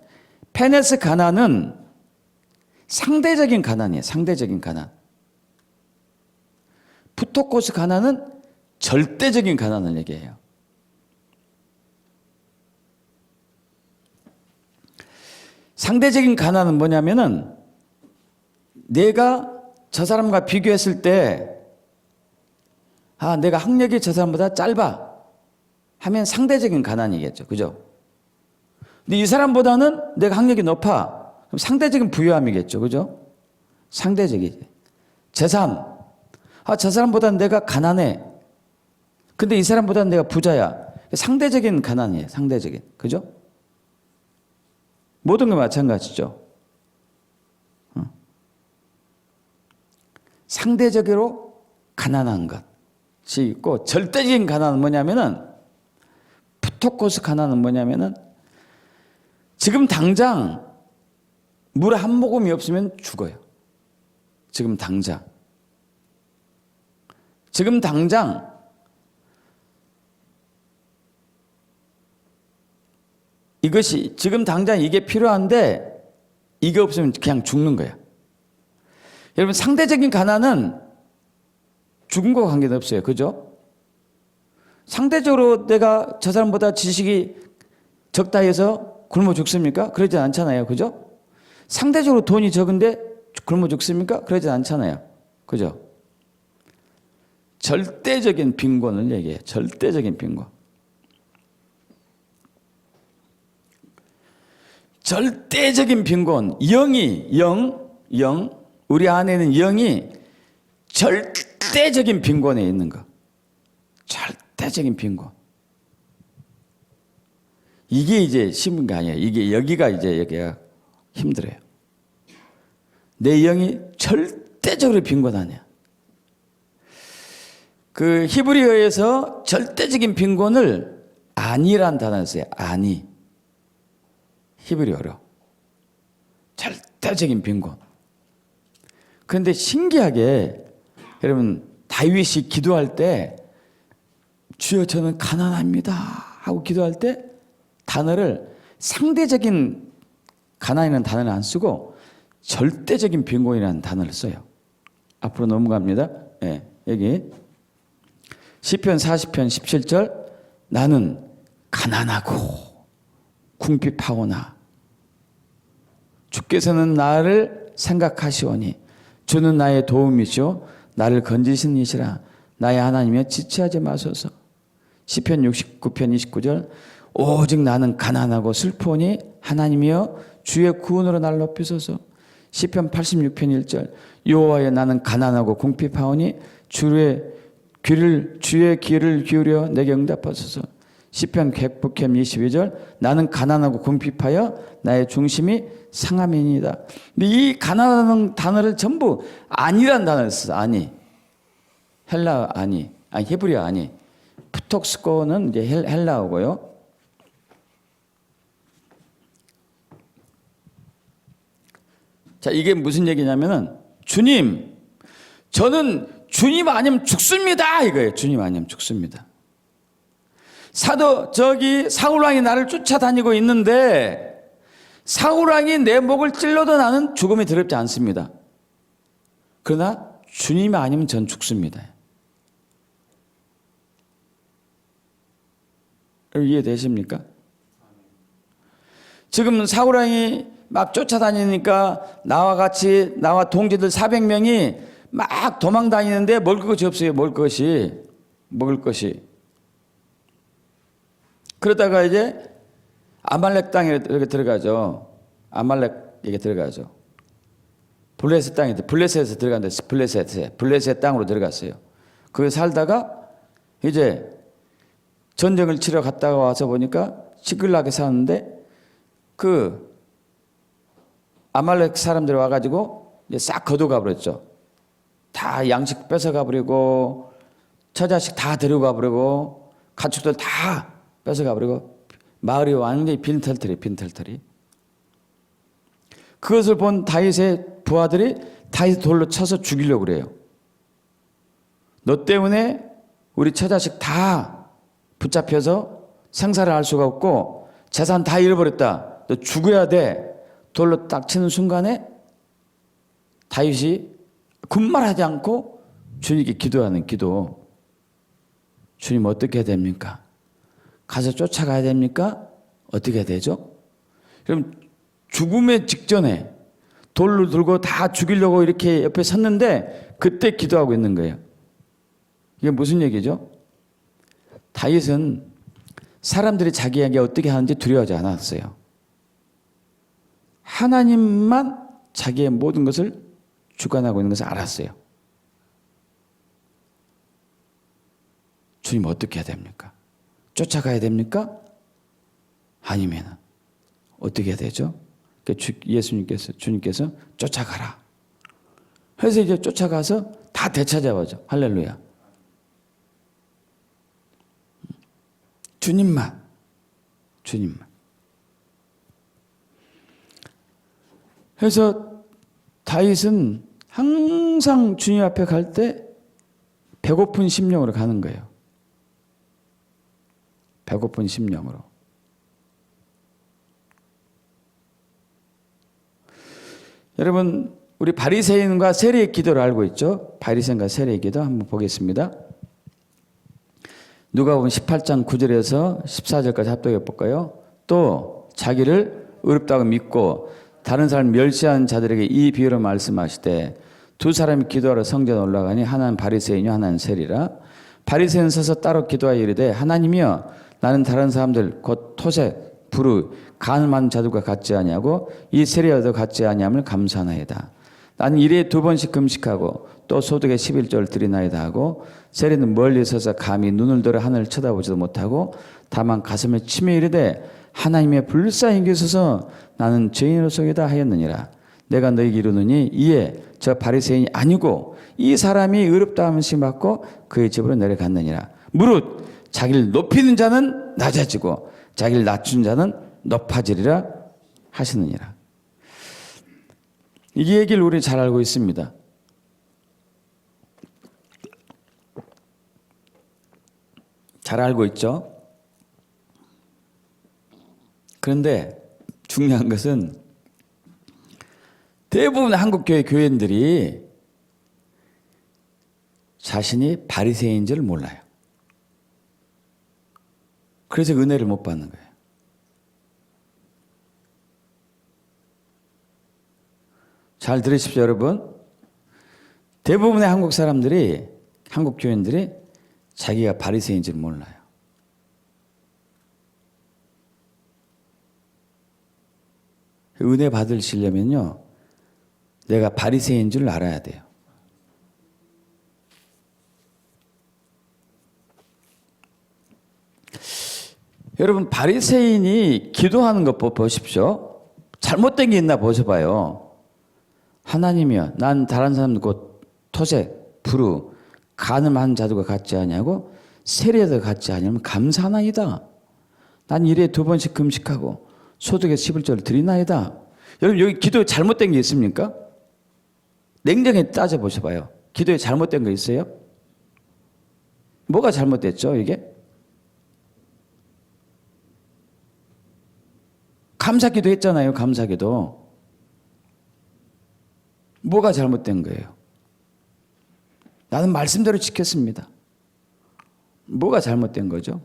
페네스 가난은 상대적인 가난이에요. 상대적인 가난. 푸토코스 가난은 절대적인 가난을 얘기해요. 상대적인 가난은 뭐냐면은, 내가 저 사람과 비교했을 때, 내가 학력이 저 사람보다 짧아 하면 상대적인 가난이겠죠. 그죠? 근데 이 사람보다는 내가 학력이 높아. 그럼 상대적인 부유함이겠죠. 그죠? 상대적이지. 제3. 저 사람보다는 내가 가난해. 근데 이 사람보다는 내가 부자야. 상대적인 가난이에요. 상대적인. 그죠? 모든 게 마찬가지죠. 상대적으로 가난한 것이 있고, 절대적인 가난은 뭐냐면은, 푸토코스 가난은 뭐냐면은, 지금 당장 물 한 모금이 없으면 죽어요. 지금 당장. 지금 당장 이것이, 지금 당장 이게 필요한데 이게 없으면 그냥 죽는 거야. 여러분, 상대적인 가난은 죽은 거와 관계는 없어요. 그죠? 상대적으로 내가 저 사람보다 지식이 적다 해서 굶어 죽습니까? 그러지 않잖아요. 그죠? 상대적으로 돈이 적은데 굶어 죽습니까? 그러지 않잖아요. 그죠? 절대적인 빈곤을 얘기해요. 절대적인 빈곤. 절대적인 빈곤. 우리 안에는 영이 절대적인 빈곤에 있는 거. 절대적인 빈곤. 이게 이제 쉬운 게 아니에요. 여기가 힘들어요. 내 영이 절대적으로 빈곤하냐. 그 히브리어에서 절대적인 빈곤을 아니란 단어를 써요. 아니. 히브리어로. 절대적인 빈곤. 그런데 신기하게 여러분, 다윗이 기도할 때 주여 저는 가난합니다 하고 기도할 때 단어를 상대적인 가난이라는 단어를 안 쓰고 절대적인 빈곤이라는 단어를 써요. 앞으로 넘어갑니다. 네, 여기 시편 40편 17절 나는 가난하고 궁핍하오나 주께서는 나를 생각하시오니 주는 나의 도움이시오 나를 건지신 이시라. 나의 하나님이여 지체하지 마소서. 시편 69편 29절 오직 나는 가난하고 슬프오니 하나님이여 주의 구원으로 날 높이소서. 시편 86편 1절 여호와여 나는 가난하고 궁핍하오니 주의 귀를 기울여 내게 응답하소서. 시편 100편 22절 나는 가난하고 궁핍하여 나의 중심이 상함이니이다. 근데 이 가난한 단어를 전부 아니란 단어를 써서 아니, 헬라 아니, 히브리어 아니, 푸톡스코는 이제 헬라어고요. 자, 이게 무슨 얘기냐면은 주님, 저는 주님 아니면 죽습니다 이거예요. 주님 아니면 죽습니다. 사울왕이 나를 쫓아다니고 있는데 사울왕이 내 목을 찔러도 나는 죽음이 두렵지 않습니다. 그러나 주님이 아니면 전 죽습니다. 이해되십니까? 지금 사울왕이 막 쫓아다니니까 나와 동지들 400명이 막 도망 다니는데 먹을 것이 없어요. 먹을 것이. 그러다가 이제 아말렉 땅에 이렇게 들어가죠. 아말렉에게 들어가죠. 블레셋 땅에 블레셋에 들어갔는데 블레셋 땅으로 들어갔어요. 거기 살다가 이제 전쟁을 치러 갔다가 와서 보니까 시끌나게 사는데 그 아말렉 사람들이 와가지고 이제 싹 거둬가 버렸죠. 다 양식 뺏어가 버리고 처자식 다 데려가 버리고 가축들 다 뺏어가 버리고 마을이 완전히 빈털터리. 그것을 본 다윗의 부하들이 다윗 돌로 쳐서 죽이려고 그래요. 너 때문에 우리 처자식 다 붙잡혀서 생사를 알 수가 없고 재산 다 잃어버렸다. 너 죽어야 돼. 돌로 딱 치는 순간에 다윗이 군말하지 않고 주님께 기도하는 기도. 주님 어떻게 해야 됩니까? 가서 쫓아가야 됩니까? 어떻게 해야 되죠? 그럼 죽음의 직전에 돌을 들고 다 죽이려고 이렇게 옆에 섰는데 그때 기도하고 있는 거예요. 이게 무슨 얘기죠? 다윗은 사람들이 자기에게 어떻게 하는지 두려워하지 않았어요. 하나님만 자기의 모든 것을 주관하고 있는 것을 알았어요. 주님 어떻게 해야 됩니까? 쫓아가야 됩니까? 아니면 어떻게 해야 되죠? 주님께서 쫓아가라. 그래서 이제 쫓아가서 다 되찾아와죠. 할렐루야. 주님만. 그래서 다윗은 항상 주님 앞에 갈 때 배고픈 심령으로 가는 거예요. 배고픈 심령으로. 여러분, 우리 바리새인과 세리의 기도를 알고 있죠? 바리새인과 세리의 기도 한번 보겠습니다. 누가복음 18장 9절에서 14절까지 합독해 볼까요? 또 자기를 의롭다고 믿고 다른 사람 멸시하는 자들에게 이 비유로 말씀하시되 두 사람이 기도하러 성전에 올라가니 하나는 바리새인이요 하나는 세리라. 바리새인은 서서 따로 기도하여 이르되 하나님이여 나는 다른 사람들 곧 토색, 불의, 간을 많은 자들과 같지 아니하고 이 세리와도 같지 아니함을 감사하나이다. 나는 일에 2번씩 금식하고 또 소득의 11조를 드리나이다 하고 세리는 멀리 서서 감히 눈을 들어 하늘을 쳐다보지도 못하고 다만 가슴에 치며 이르되 하나님의 불쌍히 여기소서 나는 죄인으로서이다 하였느니라. 내가 너희에게 이르노니 이에 저 바리새인이 아니고 이 사람이 의롭다 함을 받고 그의 집으로 내려갔느니라. 무릇 자기를 높이는 자는 낮아지고 자기를 낮춘 자는 높아지리라 하시느니라. 이 얘기를 우리 잘 알고 있습니다. 잘 알고 있죠? 그런데 중요한 것은 대부분 한국교회 교인들이 자신이 바리새인인 줄 몰라요. 그래서 은혜를 못 받는 거예요. 잘 들으십시오, 여러분. 대부분의 한국 사람들이 한국 교인들이 자기가 바리새인인 줄 몰라요. 은혜 받으시려면요, 내가 바리새인인 줄 알아야 돼요. 여러분, 바리새인이 기도하는 것 보십시오. 잘못된 게 있나 보셔봐요. 하나님이여, 난 다른 사람 곧 토색, 불우, 간음한 자들과 같지 아니하고 세리야들과 같지 아니하면 감사하나이다. 난 일에 2번씩 금식하고 소득의 11조를 드리나이다. 여러분, 여기 기도에 잘못된 게 있습니까? 냉정히 따져보셔봐요. 기도에 잘못된 거 있어요? 뭐가 잘못됐죠, 이게? 감사기도 했잖아요, 감사기도. 뭐가 잘못된 거예요? 나는 말씀대로 지켰습니다. 뭐가 잘못된 거죠?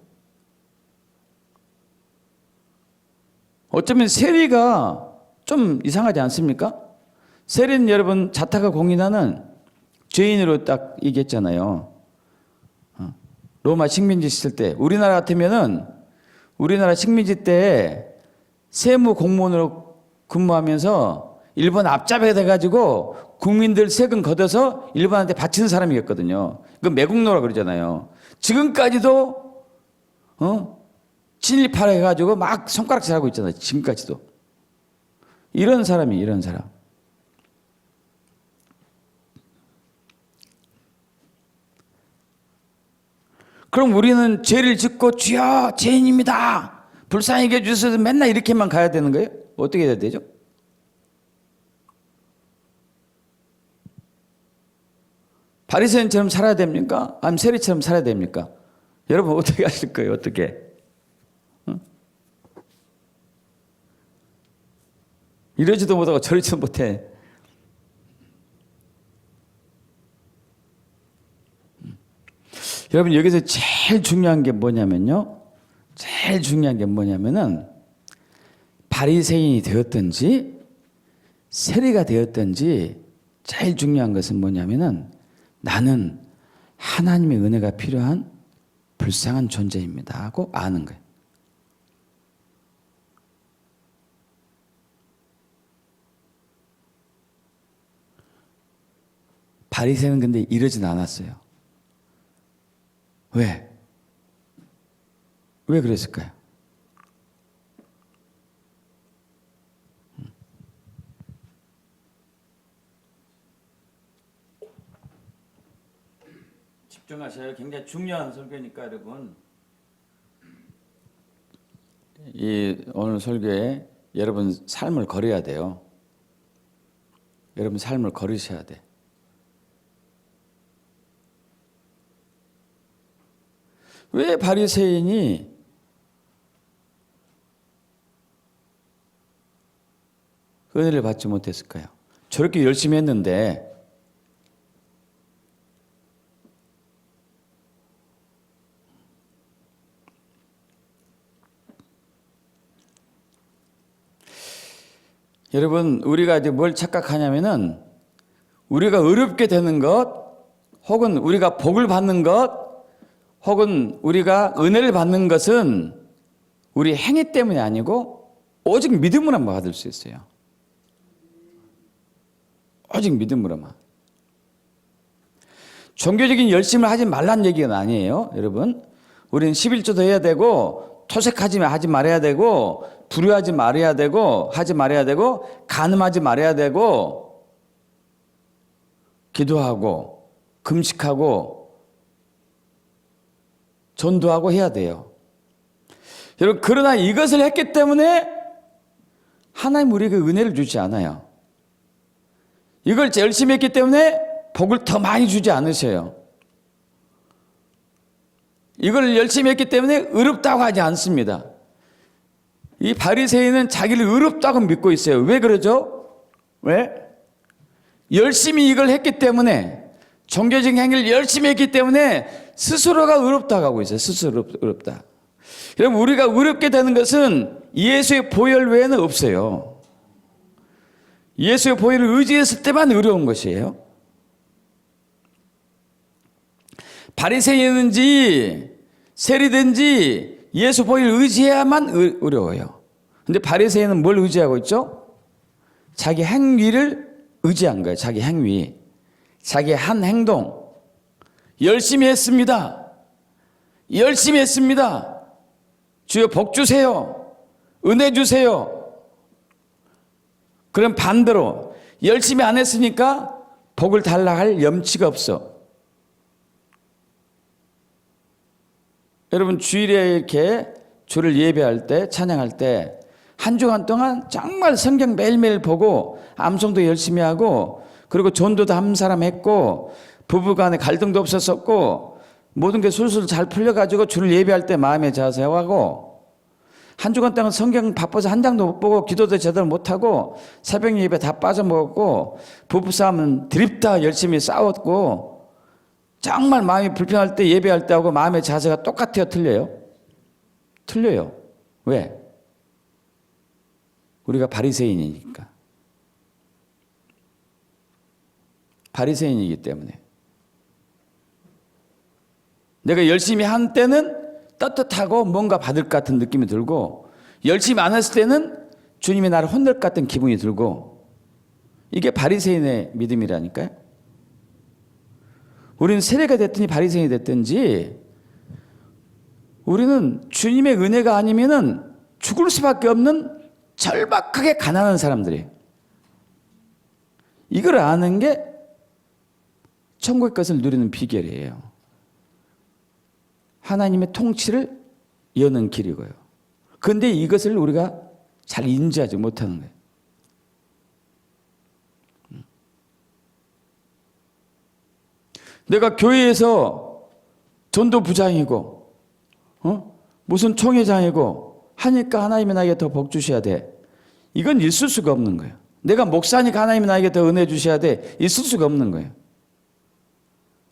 어쩌면 세리가 좀 이상하지 않습니까? 세리는 여러분 자타가 공인하는 죄인으로 딱 얘기했잖아요. 로마 식민지 있을 때 우리나라 같으면은 우리나라 식민지 때 세무 공무원으로 근무하면서 일본 앞잡이가 돼가지고 국민들 세금 걷어서 일본한테 바치는 사람이었거든요. 그 매국노라 그러잖아요. 지금까지도 친일파라 해가지고 막 손가락질하고 있잖아요. 지금까지도. 이런 사람이 이런 사람. 그럼 우리는 죄를 짓고 주여 죄인입니다. 불쌍히 여겨주셔서 맨날 이렇게만 가야 되는 거예요? 어떻게 해야 되죠? 바리새인처럼 살아야 됩니까? 아니면 세리처럼 살아야 됩니까? 여러분 어떻게 하실 거예요? 어떻게? 이러지도 못하고 저러지도 못해. 여러분 여기서 제일 중요한 게 뭐냐면요. 제일 중요한 게 뭐냐면은 바리새인이 되었든지 세리가 되었든지 제일 중요한 것은 뭐냐면은 나는 하나님의 은혜가 필요한 불쌍한 존재입니다 하고 아는 거예요. 바리새인은 근데 이러진 않았어요. 왜? 왜 그랬을까요? 집중하셔요. 굉장히 중요한 설교니까 여러분. 이 오늘 설교에 여러분 삶을 걸어야 돼요. 여러분 삶을 걸으셔야 돼. 왜 바리새인이 은혜를 받지 못했을까요? 저렇게 열심히 했는데 여러분 우리가 이제 뭘 착각하냐면은 우리가 의롭게 되는 것 혹은 우리가 복을 받는 것 혹은 우리가 은혜를 받는 것은 우리 행위 때문이 아니고 오직 믿음으로만 받을 수 있어요. 오직 믿음으로만. 종교적인 열심을 하지 말란 얘기는 아니에요. 여러분 우리는 11조도 해야 되고 토색하지 하지 말아야 되고 불효하지 말아야 되고 하지 말아야 되고 간음하지 말아야 되고 기도하고 금식하고 전도하고 해야 돼요. 여러분 그러나 이것을 했기 때문에 하나님 우리에게 은혜를 주지 않아요. 이걸 열심히 했기 때문에 복을 더 많이 주지 않으셔요. 이걸 열심히 했기 때문에 의롭다고 하지 않습니다. 이 바리새인은 자기를 의롭다고 믿고 있어요. 왜 그러죠? 왜? 열심히 이걸 했기 때문에 종교적인 행위를 열심히 했기 때문에 스스로가 의롭다고 하고 있어요. 스스로 의롭다. 여러분 우리가 의롭게 되는 것은 예수의 보혈 외에는 없어요. 예수의 보혈을 의지했을 때만 의로운 것이에요. 바리새인인지 세리든지 예수 보일 의지해야만 어려워요. 근데 바리새인은 뭘 의지하고 있죠? 자기 행위를 의지한 거예요. 자기 행위. 자기 한 행동. 열심히 했습니다. 열심히 했습니다. 주여 복 주세요. 은혜 주세요. 그럼 반대로 열심히 안 했으니까 복을 달라 할 염치가 없어. 여러분 주일에 이렇게 주를 예배할 때 찬양할 때 한 주간 동안 정말 성경 매일매일 보고 암송도 열심히 하고 그리고 전도도 한 사람 했고 부부간에 갈등도 없었었고 모든 게 술술 잘 풀려가지고 주를 예배할 때 마음의 자세하고 한 주간 동안 성경 바빠서 한 장도 못 보고 기도도 제대로 못하고 새벽 예배 다 빠져먹었고 부부싸움은 드립다 열심히 싸웠고 정말 마음이 불편할 때 예배할 때하고 마음의 자세가 똑같아요? 틀려요? 틀려요. 왜? 우리가 바리새인이니까. 바리새인이기 때문에. 내가 열심히 한 때는 떳떳하고 뭔가 받을 것 같은 느낌이 들고 열심히 안 했을 때는 주님이 나를 혼낼 것 같은 기분이 들고 이게 바리새인의 믿음이라니까요. 우리는 세례가 됐든지 바리새인이 됐든지 우리는 주님의 은혜가 아니면은 죽을 수밖에 없는 절박하게 가난한 사람들이에요. 이걸 아는 게 천국의 것을 누리는 비결이에요. 하나님의 통치를 여는 길이고요. 그런데 이것을 우리가 잘 인지하지 못하는 거예요. 내가 교회에서 전도부장이고 무슨 총회장이고 하니까 하나님이 나에게 더 복 주셔야 돼. 이건 있을 수가 없는 거예요. 내가 목사니까 하나님이 나에게 더 은혜 주셔야 돼. 있을 수가 없는 거예요.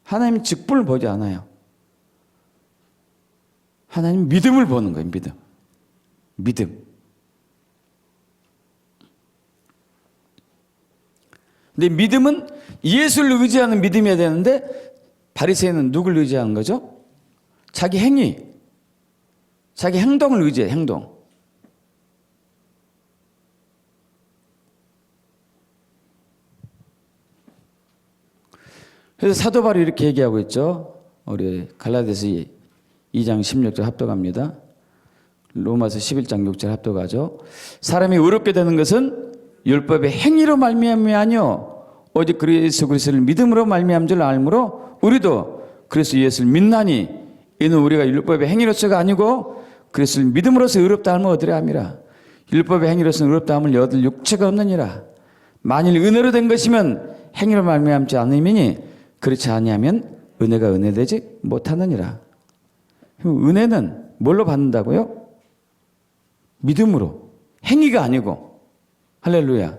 하나님 직분을 보지 않아요. 하나님 믿음을 보는 거예요. 믿음. 믿음. 근데 믿음은 예수를 의지하는 믿음이어야 되는데 바리새인은 누굴 의지하는 거죠? 자기 행위. 자기 행동을 의지해, 행동. 그래서 사도 바울이 이렇게 얘기하고 있죠. 우리 갈라디아서 2장 16절 합독합니다. 로마서 11장 6절 합독하죠. 사람이 의롭게 되는 것은 율법의 행위로 말미암이 아니요 오직 그리스도 그리스도를 믿음으로 말미암은 줄 알므로 우리도 그리스도 예수를 믿나니 이는 우리가 율법의 행위로서가 아니고 그리스도를 믿음으로써 의롭다 함을 얻으려 함이라. 율법의 행위로서는 의롭다 함을 얻을 육체가 없느니라. 만일 은혜로 된 것이면 행위로 말미암지 않으니 그렇지 아니하면 은혜가 은혜되지 못하느니라. 은혜는 뭘로 받는다고요? 믿음으로. 행위가 아니고. 할렐루야.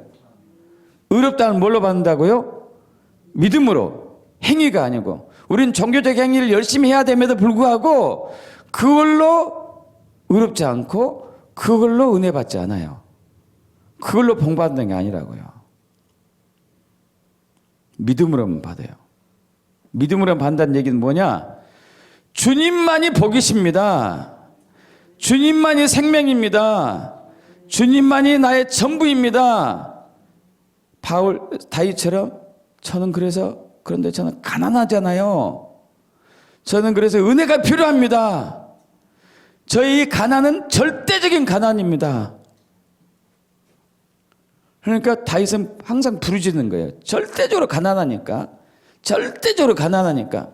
의롭다는 뭘로 받는다고요? 믿음으로. 행위가 아니고. 우리는 종교적 행위를 열심히 해야 됨에도 불구하고 그걸로 의롭지 않고 그걸로 은혜 받지 않아요. 그걸로 복 받는 게 아니라고요. 믿음으로만 받아요. 믿음으로 받는다는 얘기는 뭐냐? 주님만이 복이십니다. 주님만이 생명입니다. 주님만이 나의 전부입니다. 다윗처럼 저는 그런데 저는 가난하잖아요. 저는 그래서 은혜가 필요합니다. 저희 가난은 절대적인 가난입니다. 그러니까 다윗은 항상 부르짖는 거예요. 절대적으로 가난하니까. 절대적으로 가난하니까.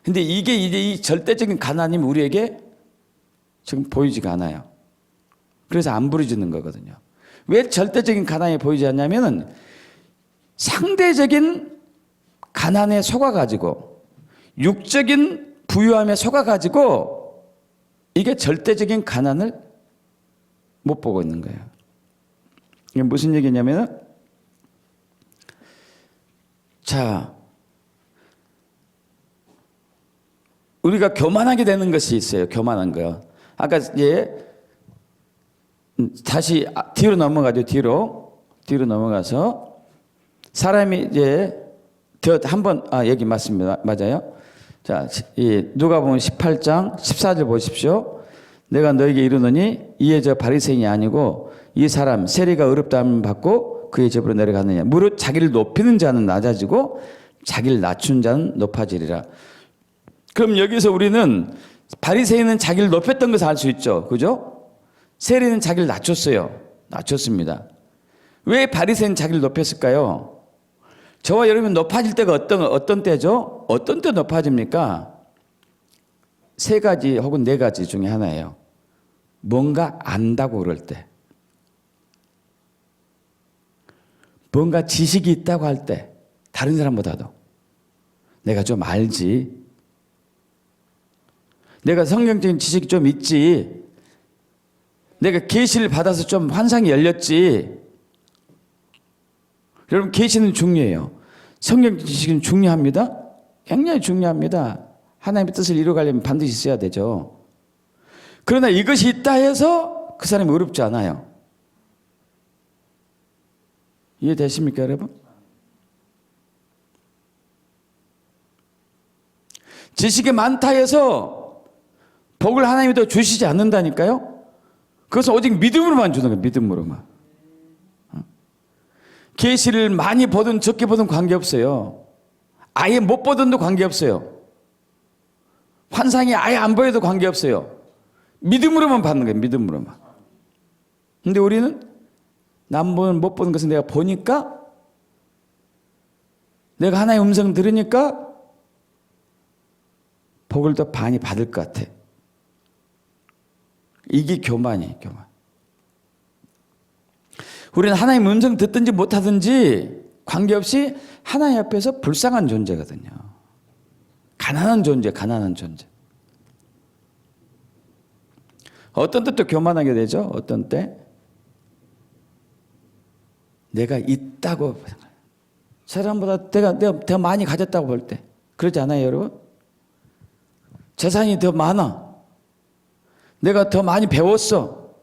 근데 이게 이제 이 절대적인 가난이 우리에게 지금 보이지가 않아요. 그래서 안 부르짖는 거거든요. 왜 절대적인 가난이 보이지 않냐면은 상대적인 가난에 속아가지고 육적인 부유함에 속아가지고 이게 절대적인 가난을 못 보고 있는 거예요. 이게 무슨 얘기냐면은 자, 우리가 교만하게 되는 것이 있어요. 교만한 거요. 아까 다시 뒤로 넘어가죠. 뒤로 넘어가서 사람이 한번 얘기 맞습니다. 맞아요. 자, 이 누가복음 18장 14절 보십시오. 내가 너에게 이르노니 이에 저 바리새인이 아니고 이 사람 세리가 의롭다함을 받고 그의 집으로 내려가느냐. 무릇 자기를 높이는 자는 낮아지고 자기를 낮춘 자는 높아지리라. 그럼 여기서 우리는 바리새인은 자기를 높였던 것을 알 수 있죠. 그죠? 세리는 자기를 낮췄어요. 낮췄습니다. 왜 바리새인은 자기를 높였을까요? 저와 여러분 높아질 때가 어떤 때죠? 어떤 때 높아집니까? 세 가지 혹은 네 가지 중에 하나예요. 뭔가 안다고 그럴 때. 뭔가 지식이 있다고 할 때. 다른 사람보다도. 내가 좀 알지. 내가 성경적인 지식이 좀 있지. 내가 계시를 받아서 좀 환상이 열렸지. 여러분 계시는 중요해요. 성경 지식은 중요합니다. 굉장히 중요합니다. 하나님의 뜻을 이루어가려면 반드시 있어야 되죠. 그러나 이것이 있다 해서 그 사람이 어렵지 않아요. 이해되십니까 여러분? 지식이 많다 해서 복을 하나님이 더 주시지 않는다니까요. 그것은 오직 믿음으로만 주는 거예요. 믿음으로만. 계시를 많이 보든 적게 보든 관계없어요. 아예 못 보든도 관계없어요. 환상이 아예 안 보여도 관계없어요. 믿음으로만 받는 거예요. 믿음으로만. 근데 우리는 남보는 못 보는 것은 내가 보니까, 내가 하나의 음성 들으니까 복을 더 많이 받을 것 같아. 이게 교만이에요. 교만. 우리는 하나님 음성 듣든지 못하든지 관계없이 하나님 앞에서 불쌍한 존재거든요. 가난한 존재, 가난한 존재. 어떤 때 또 교만하게 되죠? 어떤 때? 내가 있다고, 사람보다 내가 더 많이 가졌다고 볼 때. 그러지 않아요, 여러분? 재산이 더 많아. 내가 더 많이 배웠어.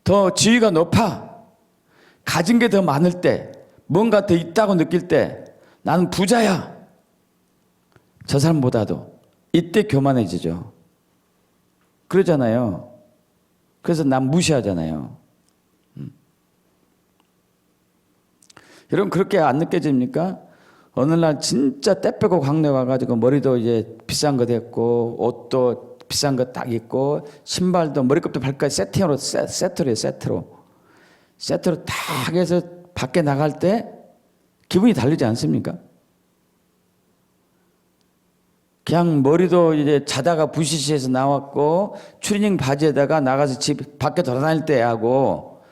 더 지위가 높아. 가진 게 더 많을 때, 뭔가 더 있다고 느낄 때, 나는 부자야. 저 사람보다도. 이때 교만해지죠. 그러잖아요. 그래서 남 무시하잖아요. 여러분 그렇게 안 느껴집니까? 어느 날 진짜 때 빼고 광내 와가지고 머리도 이제 비싼 거 됐고 옷도 비싼 거 딱 입고 신발도 머리끝부터 발까지 세팅으로 세트로요. 세트로 딱 해서 밖에 나갈 때 기분이 다르지 않습니까? 그냥 머리도 이제 자다가 부시시해서 나왔고 추리닝 바지에다가 나가서 집 밖에 돌아다닐 때 하고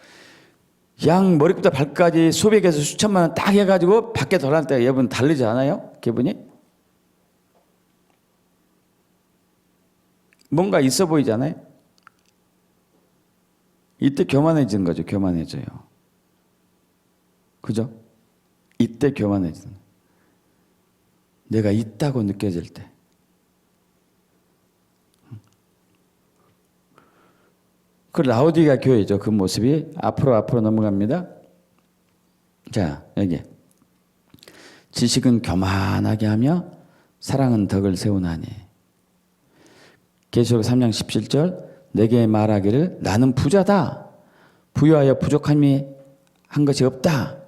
그냥 머리부터 발까지 수백에서 수천만 원 딱 해가지고 밖에 돌아다닐 때 여러분 다르지 않아요? 기분이? 뭔가 있어 보이잖아요? 이때 교만해지는 거죠. 교만해져요. 그죠? 이때 교만해지는 거예요. 내가 있다고 느껴질 때. 그 라오디게아 교회죠. 그 모습이 앞으로 넘어갑니다. 자, 여기 지식은 교만하게 하며 사랑은 덕을 세우나니. 계시록 3장 17절 내게 말하기를 나는 부자다. 부유하여 부족함이 한 것이 없다.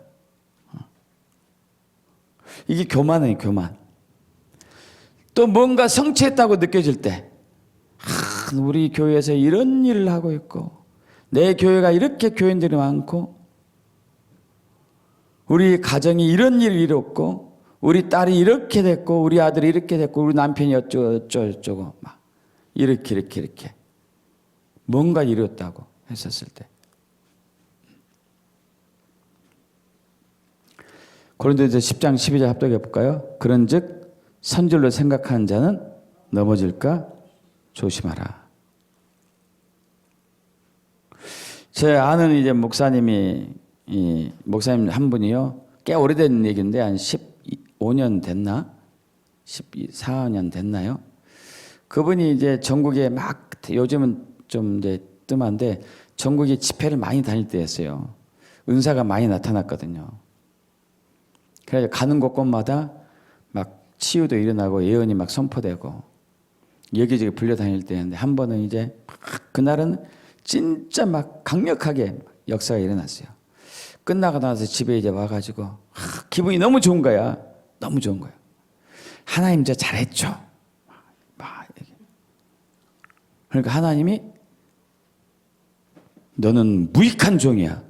이게 교만이에요. 교만. 또 뭔가 성취했다고 느껴질 때 우리 교회에서 이런 일을 하고 있고 내 교회가 이렇게 교인들이 많고 우리 가정이 이런 일을 이뤘고 우리 딸이 이렇게 됐고 우리 아들이 이렇게 됐고 우리 남편이 어쩌고 막 이렇게 뭔가 이뤘다고 했었을 때 고린도서 10장 12절 합독해 볼까요? 그런즉 선줄로 생각하는 자는 넘어질까 조심하라. 제 아는 이제 목사님 한 분이요. 꽤 오래된 얘기인데 한 15년 됐나? 14년 됐나요? 그분이 이제 전국에 막 요즘은 좀 이제 뜸한데 전국에 집회를 많이 다닐 때였어요. 은사가 많이 나타났거든요. 그래서 가는 곳곳마다 막 치유도 일어나고 예언이 막 선포되고 여기저기 불려다닐 때였는데 한 번은 이제 막 그날은 진짜 막 강력하게 역사가 일어났어요. 끝나고 나서 집에 이제 와가지고 기분이 너무 좋은 거야. 너무 좋은 거야. 하나님 저 잘했죠. 막 그러니까 하나님이 너는 무익한 종이야.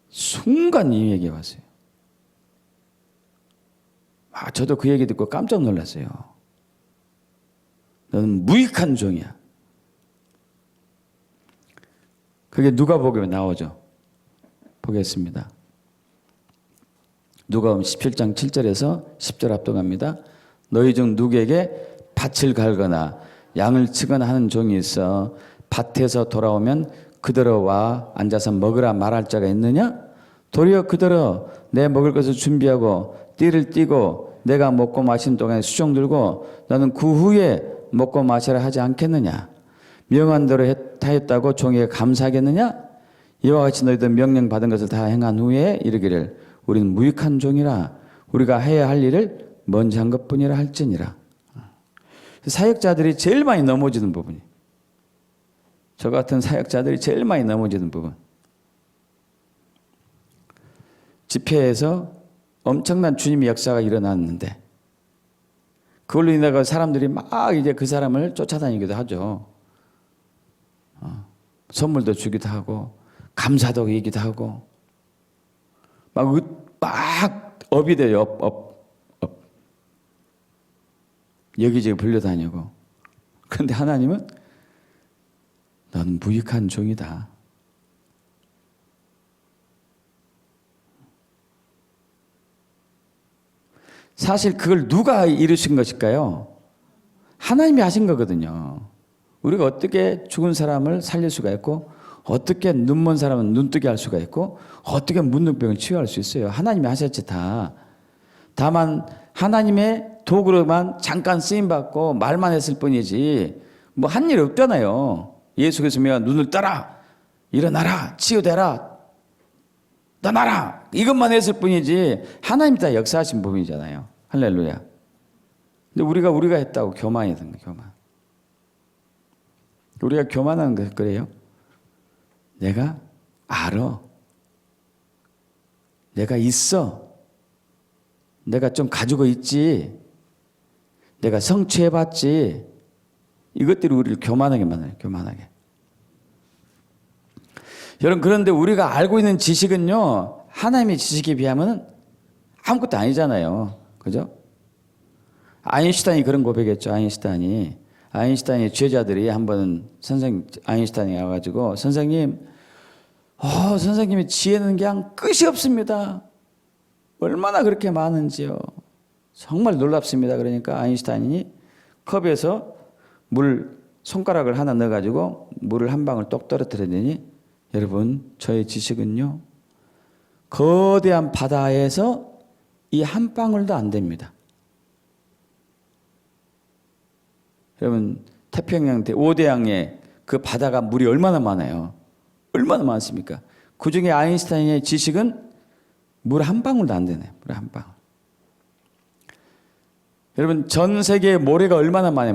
순간 이 얘기가 왔어요. 저도 그 얘기 듣고 깜짝 놀랐어요. 너는 무익한 종이야. 그게 누가복음에 나오죠. 보겠습니다. 누가복음 17장 7절에서 10절 앞동갑니다. 너희 중 누구에게 밭을 갈거나 양을 치거나 하는 종이 있어 밭에서 돌아오면 그대로 와 앉아서 먹으라 말할 자가 있느냐? 도리어 그대로 내 먹을 것을 준비하고 띠를 띠고 내가 먹고 마시는 동안에 수종 들고 너는 그 후에 먹고 마시라 하지 않겠느냐? 명한 대로 하였다고 종에게 감사하겠느냐? 이와 같이 너희도 명령 받은 것을 다 행한 후에 이르기를 우리는 무익한 종이라 우리가 해야 할 일을 먼저 한 것뿐이라 할지니라. 사역자들이 제일 많이 넘어지는 부분이, 저 같은 사역자들이 제일 많이 넘어지는 부분, 집회에서 엄청난 주님의 역사가 일어났는데 그걸로 인해 사람들이 막 이제 그 사람을 쫓아다니기도 하죠. 선물도 주기도 하고 감사도 하기도 하고 막 업이 돼요. 업. 여기저기 불려다니고. 그런데 하나님은 너는 무익한 종이다. 사실 그걸 누가 이루신 것일까요? 하나님이 하신 거거든요. 우리가 어떻게 죽은 사람을 살릴 수가 있고 어떻게 눈먼 사람은 눈뜨게 할 수가 있고 어떻게 문둥병을 치유할 수 있어요. 하나님이 하셨지 다. 다만 하나님의 도구로만 잠깐 쓰임받고 말만 했을 뿐이지 뭐 한 일 없잖아요. 예수께서 눈을 떠라, 일어나라, 치유되라, 떠나라 이것만 했을 뿐이지 하나님이 다 역사하신 부분이잖아요. 할렐루야. 근데 우리가 했다고 교만이던 거예요. 교만. 우리가 교만한 거 그래요? 내가 알아. 내가 있어. 내가 좀 가지고 있지. 내가 성취해봤지. 이것들이 우리를 교만하게 만들어요. 교만하게. 여러분 그런데 우리가 알고 있는 지식은요. 하나님의 지식에 비하면 아무것도 아니잖아요. 그죠? 아인슈타인이 그런 고백했죠. 아인슈타인이 제자들이 한번 선생님 아인슈타인이 와가지고 선생님, 선생님의 지혜는 그냥 끝이 없습니다. 얼마나 그렇게 많은지요. 정말 놀랍습니다. 그러니까 아인슈타인이 컵에서 물 손가락을 하나 넣어가지고 물을 한 방울 똑 떨어뜨리더니 여러분 저의 지식은요 거대한 바다에서 이 한 방울도 안 됩니다. 여러분 태평양 5대양의 그 바다가 물이 얼마나 많아요. 얼마나 많습니까? 그중에 아인슈타인의 지식은 물 한 방울도 안 되네요. 물 한 방울. 여러분 전 세계에 모래가 얼마나 많아요.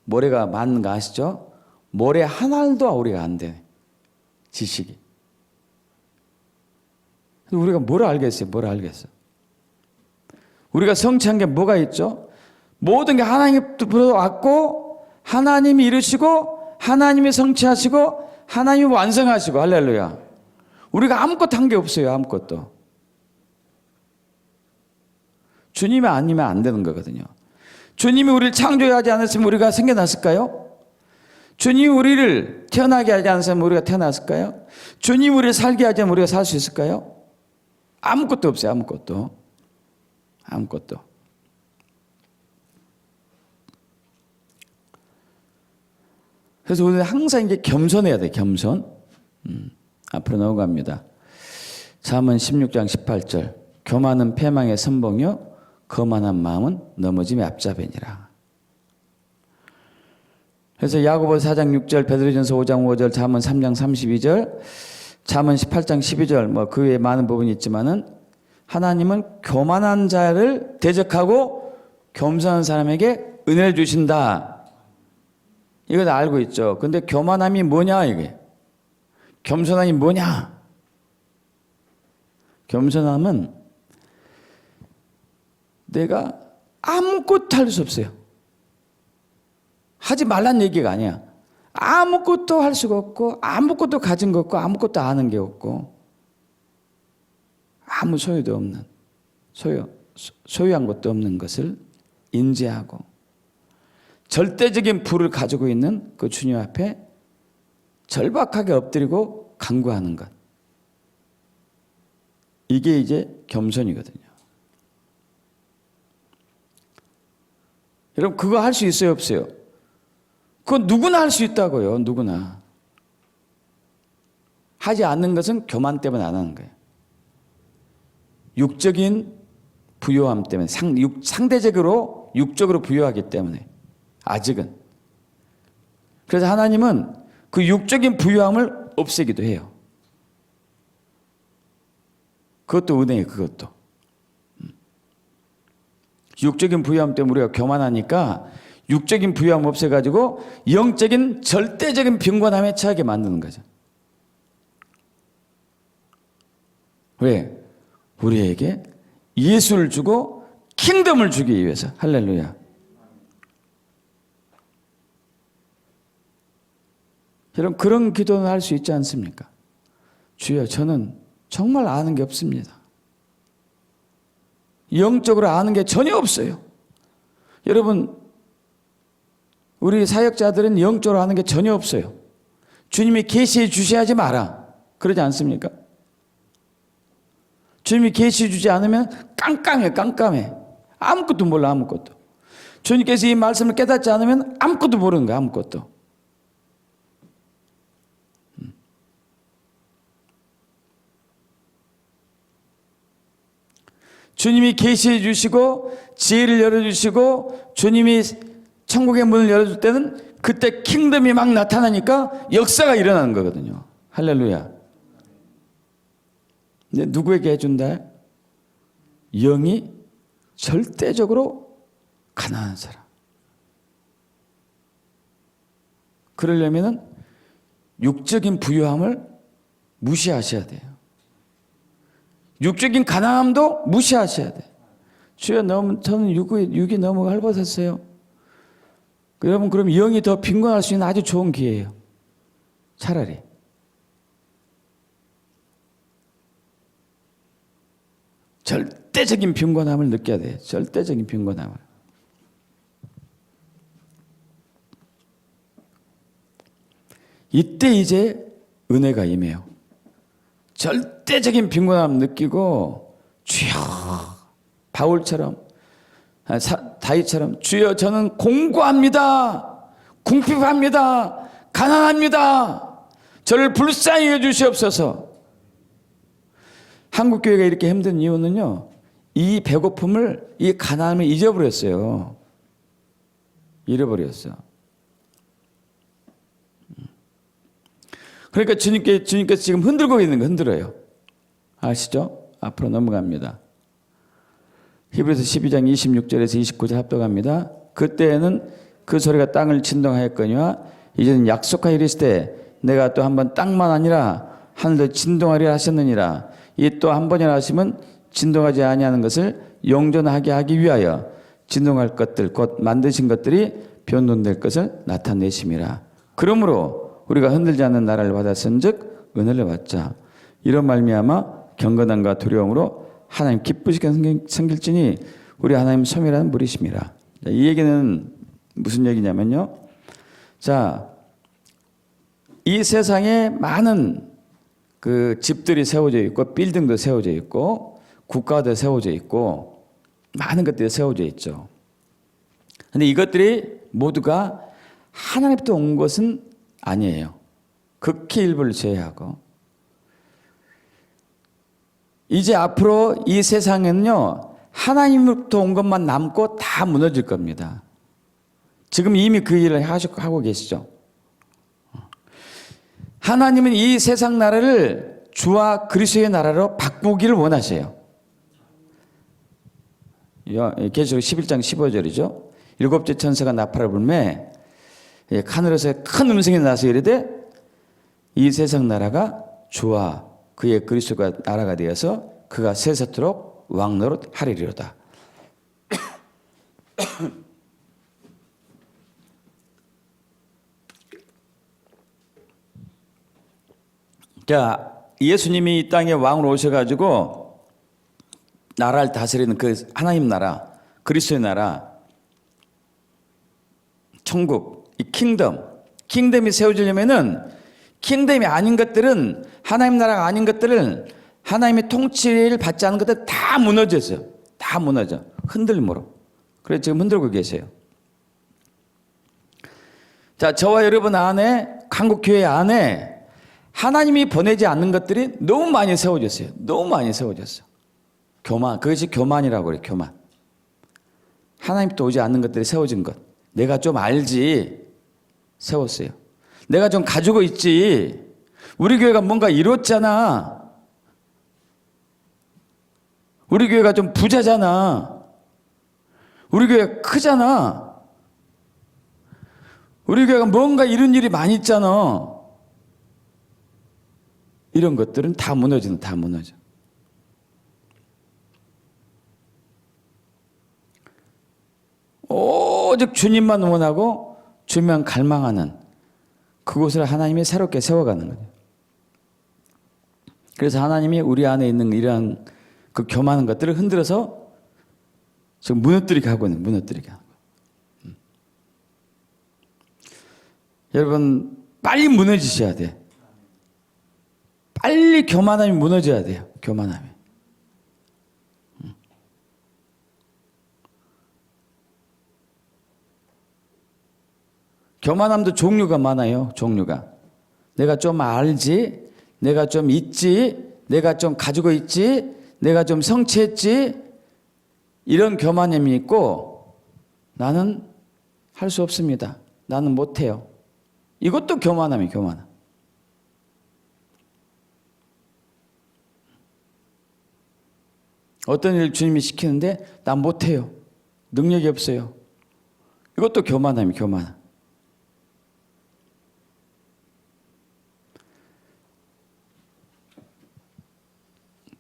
모래가 많은 거 아시죠? 모래 한 알도 우리가 안 되네. 지식이. 우리가 뭘 알겠어요? 우리가 성취한 게 뭐가 있죠? 모든 게 하나님부터 왔고 하나님이 이루시고 하나님이 성취하시고 하나님이 완성하시고 할렐루야. 우리가 아무것도 한 게 없어요. 아무것도. 주님이 아니면 안 되는 거거든요. 주님이 우리를 창조하지 않았으면 우리가 생겨났을까요? 주님이 우리를 태어나게 하지 않았으면 우리가 태어났을까요? 주님이 우리를 살게 하지 않으면 우리가 살 수 있을까요? 아무것도 없어요. 아무것도. 그래서 우리는 항상 이제 겸손해야 돼. 겸손. 앞으로 넘어갑니다. 잠언 16장 18절. 교만은 패망의 선봉이요 거만한 마음은 넘어짐의 앞잡이니라. 그래서 야고보 4장 6절, 베드로전서 5장 5절, 잠언 3장 32절, 잠언 18장 12절 뭐 그 외에 많은 부분이 있지만은 하나님은 교만한 자를 대적하고 겸손한 사람에게 은혜를 주신다. 이건 알고 있죠. 근데 교만함이 뭐냐 이게. 겸손함이 뭐냐. 겸손함은 내가 아무것도 할 수 없어요. 하지 말란 얘기가 아니야. 아무것도 할 수가 없고 아무것도 가진 거 없고 아무것도 아는 게 없고 아무 소유도 없는 소유한 것도 없는 것을 인지하고 절대적인 부를 가지고 있는 그 주님 앞에 절박하게 엎드리고 간구하는 것. 이게 이제 겸손이거든요. 여러분 그거 할 수 있어요 없어요? 그건 누구나 할 수 있다고요. 누구나. 하지 않는 것은 교만 때문에 안 하는 거예요. 육적인 부요함 때문에 상대적으로 육적으로 부요하기 때문에 아직은. 그래서 하나님은 그 육적인 부요함을 없애기도 해요. 그것도 은혜예요. 그것도. 육적인 부요함 때문에 우리가 교만하니까 육적인 부요함 없애가지고 영적인 절대적인 빈곤함에 처하게 만드는 거죠. 왜? 우리에게 예수를 주고 킹덤을 주기 위해서. 할렐루야. 여러분 그런 기도는 할 수 있지 않습니까? 주여 저는 정말 아는 게 없습니다. 영적으로 아는 게 전혀 없어요. 여러분 우리 사역자들은 영적으로 아는 게 전혀 없어요. 주님이 계시해 주셔야 하지 마라. 그러지 않습니까? 주님이 계시해 주지 않으면 깜깜해. 아무것도 몰라 아무것도. 주님께서 이 말씀을 깨닫지 않으면 아무것도 모르는 거야 아무것도. 주님이 계시해 주시고 지혜를 열어주시고 주님이 천국의 문을 열어줄 때는 그때 킹덤이 막 나타나니까 역사가 일어나는 거거든요. 할렐루야. 근데 누구에게 해준다? 영이 절대적으로 가난한 사람. 그러려면 육적인 부유함을 무시하셔야 돼요. 육적인 가난함도 무시하셔야 돼. 주여 저는 육이 너무 헐벗었어요. 여러분 그럼 영이 더 빈곤할 수 있는 아주 좋은 기회예요. 차라리. 절대적인 빈곤함을 느껴야 돼요. 절대적인 빈곤함을. 이때 이제 은혜가 임해요. 절대적인 빈곤함 느끼고 주여 바울처럼 다윗처럼 주여 저는 공고합니다. 궁핍합니다. 가난합니다. 저를 불쌍히 여주시옵소서. 한국교회가 이렇게 힘든 이유는요. 이 배고픔을 이 가난함을 잊어버렸어요. 잃어버렸어. 그러니까 주님께서 지금 흔들고 있는 거 흔들어요. 아시죠? 앞으로 넘어갑니다. 히브리서 12장 26절에서 29절 합독합니다. 그때에는 그 소리가 땅을 진동하였거니와 이제는 약속하여 이르시되 내가 또 한 번 땅만 아니라 하늘도 진동하리라 하셨느니라. 이 또 한 번이라 하시면 진동하지 아니하는 것을 영존하게 하기 위하여 진동할 것들 곧 만드신 것들이 변론될 것을 나타내심이라. 그러므로 우리가 흔들지 않는 나라를 받았은즉 은혜를 받자. 이런 말미암아 경건함과 두려움으로 하나님 기쁘시게 섬길지니 우리 하나님 소멸하는 무리심이라. 이 얘기는 무슨 얘기냐면요. 자, 이 세상에 많은 그 집들이 세워져 있고 빌딩도 세워져 있고 국가도 세워져 있고 많은 것들이 세워져 있죠. 그런데 이것들이 모두가 하나님부터 온 것은 아니에요. 극히 일부를 제외하고. 이제 앞으로 이 세상에는요, 하나님으로부터 온 것만 남고 다 무너질 겁니다. 지금 이미 그 일을 하고 계시죠. 하나님은 이 세상 나라를 주와 그리스도의 나라로 바꾸기를 원하세요. 계시록 11장 15절이죠. 일곱째 천사가 나팔을 불매 하늘에서 큰 음성이 나서 이르되 이 세상 나라가 주와 그의 그리스도가 나라가 되어서 그가 세세토록 왕노릇 하리로다. 자, 예수님이 이 땅에 왕으로 오셔가지고 나라를 다스리는 그 하나님 나라, 그리스도의 나라, 천국, 이 킹덤이 세워지려면은 킹덤이 아닌 것들은 하나님 나라가 아닌 것들은 하나님의 통치를 받지 않은 것들 다 무너졌어요. 다 무너져. 흔들림으로. 그래서 지금 흔들고 계세요. 자, 저와 여러분 안에, 한국교회 안에 하나님이 보내지 않는 것들이 너무 많이 세워졌어요. 너무 많이 세워졌어. 교만, 그것이 교만이라고 그래요. 교만. 하나님도 오지 않는 것들이 세워진 것. 내가 좀 알지 세웠어요. 내가 좀 가지고 있지. 우리 교회가 뭔가 이뤘잖아. 우리 교회가 좀 부자잖아. 우리 교회가 크잖아. 우리 교회가 뭔가 이런 일이 많이 있잖아. 이런 것들은 다 무너지는, 다 무너져. 오직 주님만 원하고 주님만 갈망하는 그곳을 하나님이 새롭게 세워가는 거예요. 그래서 하나님이 우리 안에 있는 이러한 그 교만한 것들을 흔들어서 지금 무너뜨리게 하고 있는, 무너뜨리게 하는 거예요. 여러분, 빨리 무너지셔야 돼. 빨리 교만함이 무너져야 돼요. 교만함이. 교만함도 종류가 많아요. 종류가. 내가 좀 알지, 내가 좀 있지, 내가 좀 가지고 있지, 내가 좀 성취했지, 이런 교만함이 있고 나는 할 수 없습니다. 나는 못해요. 이것도 교만함이 교만함. 어떤 일을 주님이 시키는데 난 못해요. 능력이 없어요. 이것도 교만함이 교만함.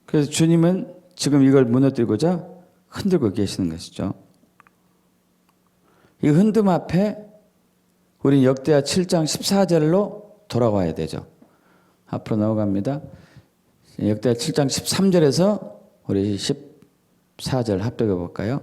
그래서 주님은 지금 이걸 무너뜨리고자 흔들고 계시는 것이죠. 이 흔듦 앞에 우리 역대하 7장 14절로 돌아와야 되죠. 앞으로 넘어갑니다. 역대하 7장 13절에서 우리 14절 합독해 볼까요?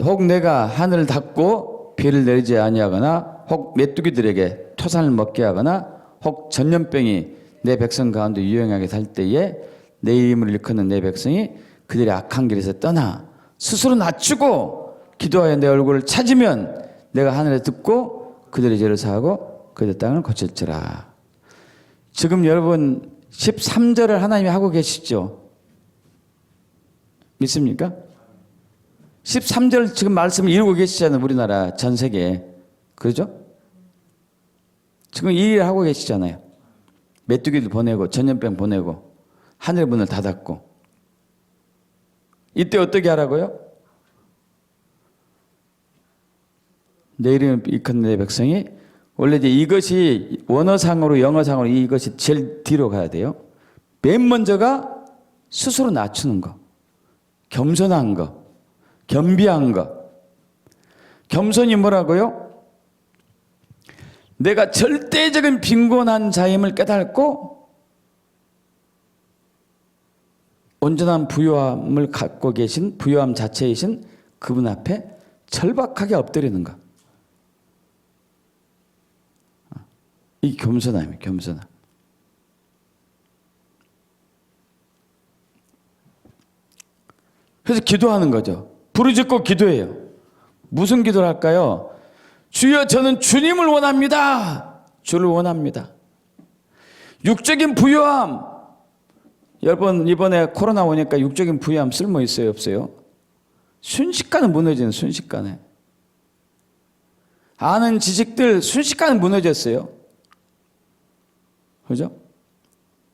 혹 내가 하늘을 닫고 비를 내리지 아니하거나 혹 메뚜기들에게 토산을 먹게 하거나 혹 전염병이 내 백성 가운데 유행하게 살 때에 내 이름을 일컫는 내 백성이 그들의 악한 길에서 떠나 스스로 낮추고 기도하여 내 얼굴을 찾으면 내가 하늘에 듣고 그들의 죄를 사하고 그들의 땅을 고칠지라. 지금 여러분 13절을 하나님이 하고 계시죠? 믿습니까? 13절 지금 말씀을 이루고 계시잖아요. 우리나라 전 세계에. 그러죠? 지금 이 일을 하고 계시잖아요. 메뚜기들 보내고 전염병 보내고 하늘 문을 닫았고. 이때 어떻게 하라고요? 내 이름을 일컫는 내 백성이, 원래 이제 이것이 원어상으로 영어상으로 이것이 제일 뒤로 가야 돼요. 맨 먼저가 스스로 낮추는 거, 겸손한 거, 겸비한 거. 겸손이 뭐라고요? 내가 절대적인 빈곤한 자임을 깨닫고 온전한 부요함을 갖고 계신 부요함 자체이신 그분 앞에 절박하게 엎드리는 것. 이 겸손함이에요. 겸손함. 그래서 기도하는 거죠. 부르짖고 기도해요. 무슨 기도를 할까요? 주여, 저는 주님을 원합니다. 주를 원합니다. 육적인 부요함. 여러분, 이번에 코로나 오니까 육적인 부요함 쓸모 있어요, 없어요? 순식간에 무너지는, 순식간에. 아는 지식들 순식간에 무너졌어요. 그죠?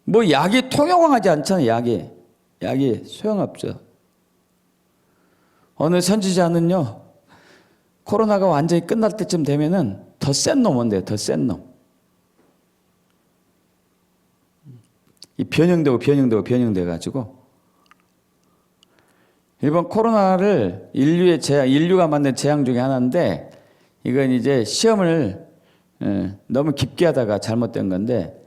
뭐 약이 통용하지 않잖아요. 약이 소용없죠. 어느 선지자는요, 코로나가 완전히 끝날 때쯤 되면은 더 센 놈 온대요. 더 센 놈. 이 변형돼 가지고 이번 코로나를 인류가 만든 재앙 중에 하나인데, 이건 이제 시험을 너무 깊게 하다가 잘못된 건데,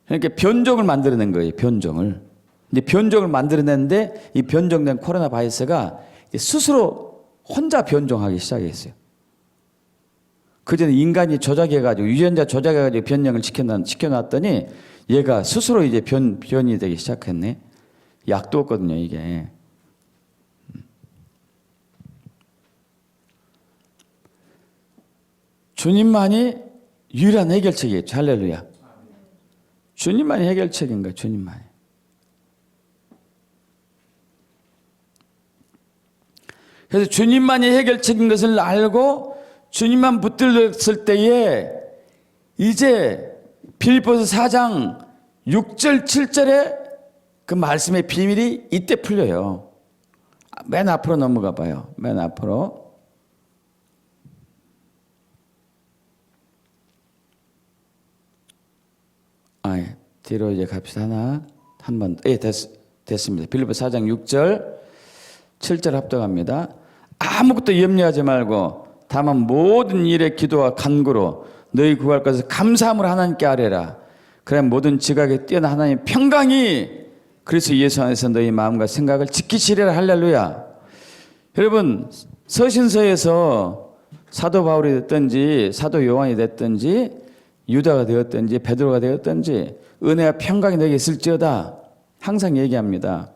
그러니까 변종을 만들어낸 거예요. 변종을. 근데 변종을 만들어냈는데 이 변종된 코로나 바이러스가 스스로 혼자 변종하기 시작했어요. 그전에 인간이 조작해가지고, 유전자 조작해가지고 변형을 시켜놨더니 얘가 스스로 이제 변이 되기 시작했네. 약도 없거든요, 이게. 주님만이 유일한 해결책이겠죠. 할렐루야. 주님만이 해결책인 거예요. 주님만이. 그래서 주님만이 해결책인 것을 알고 주님만 붙들었을 때에 이제 빌립보서 4장 6절 7절에 그 말씀의 비밀이 이때 풀려요. 맨 앞으로 넘어가 봐요. 맨 앞으로. 뒤로 이제 갑시다. 한 번. 예, 됐습니다. 빌립보서 4장 6절 7절 합독합니다. 아무것도 염려하지 말고 다만 모든 일에 기도와 간구로 너희 구할 것을 감사함으로 하나님께 아뢰라. 그래 모든 지각에 뛰어난 하나님의 평강이 그리스도 예수 안에서 너희 마음과 생각을 지키시리라. 할렐루야. 여러분, 서신서에서 사도 바울이 됐든지 사도 요한이 됐든지 유다가 되었든지 베드로가 되었든지 은혜와 평강이 너에게 있을지어다 항상 얘기합니다.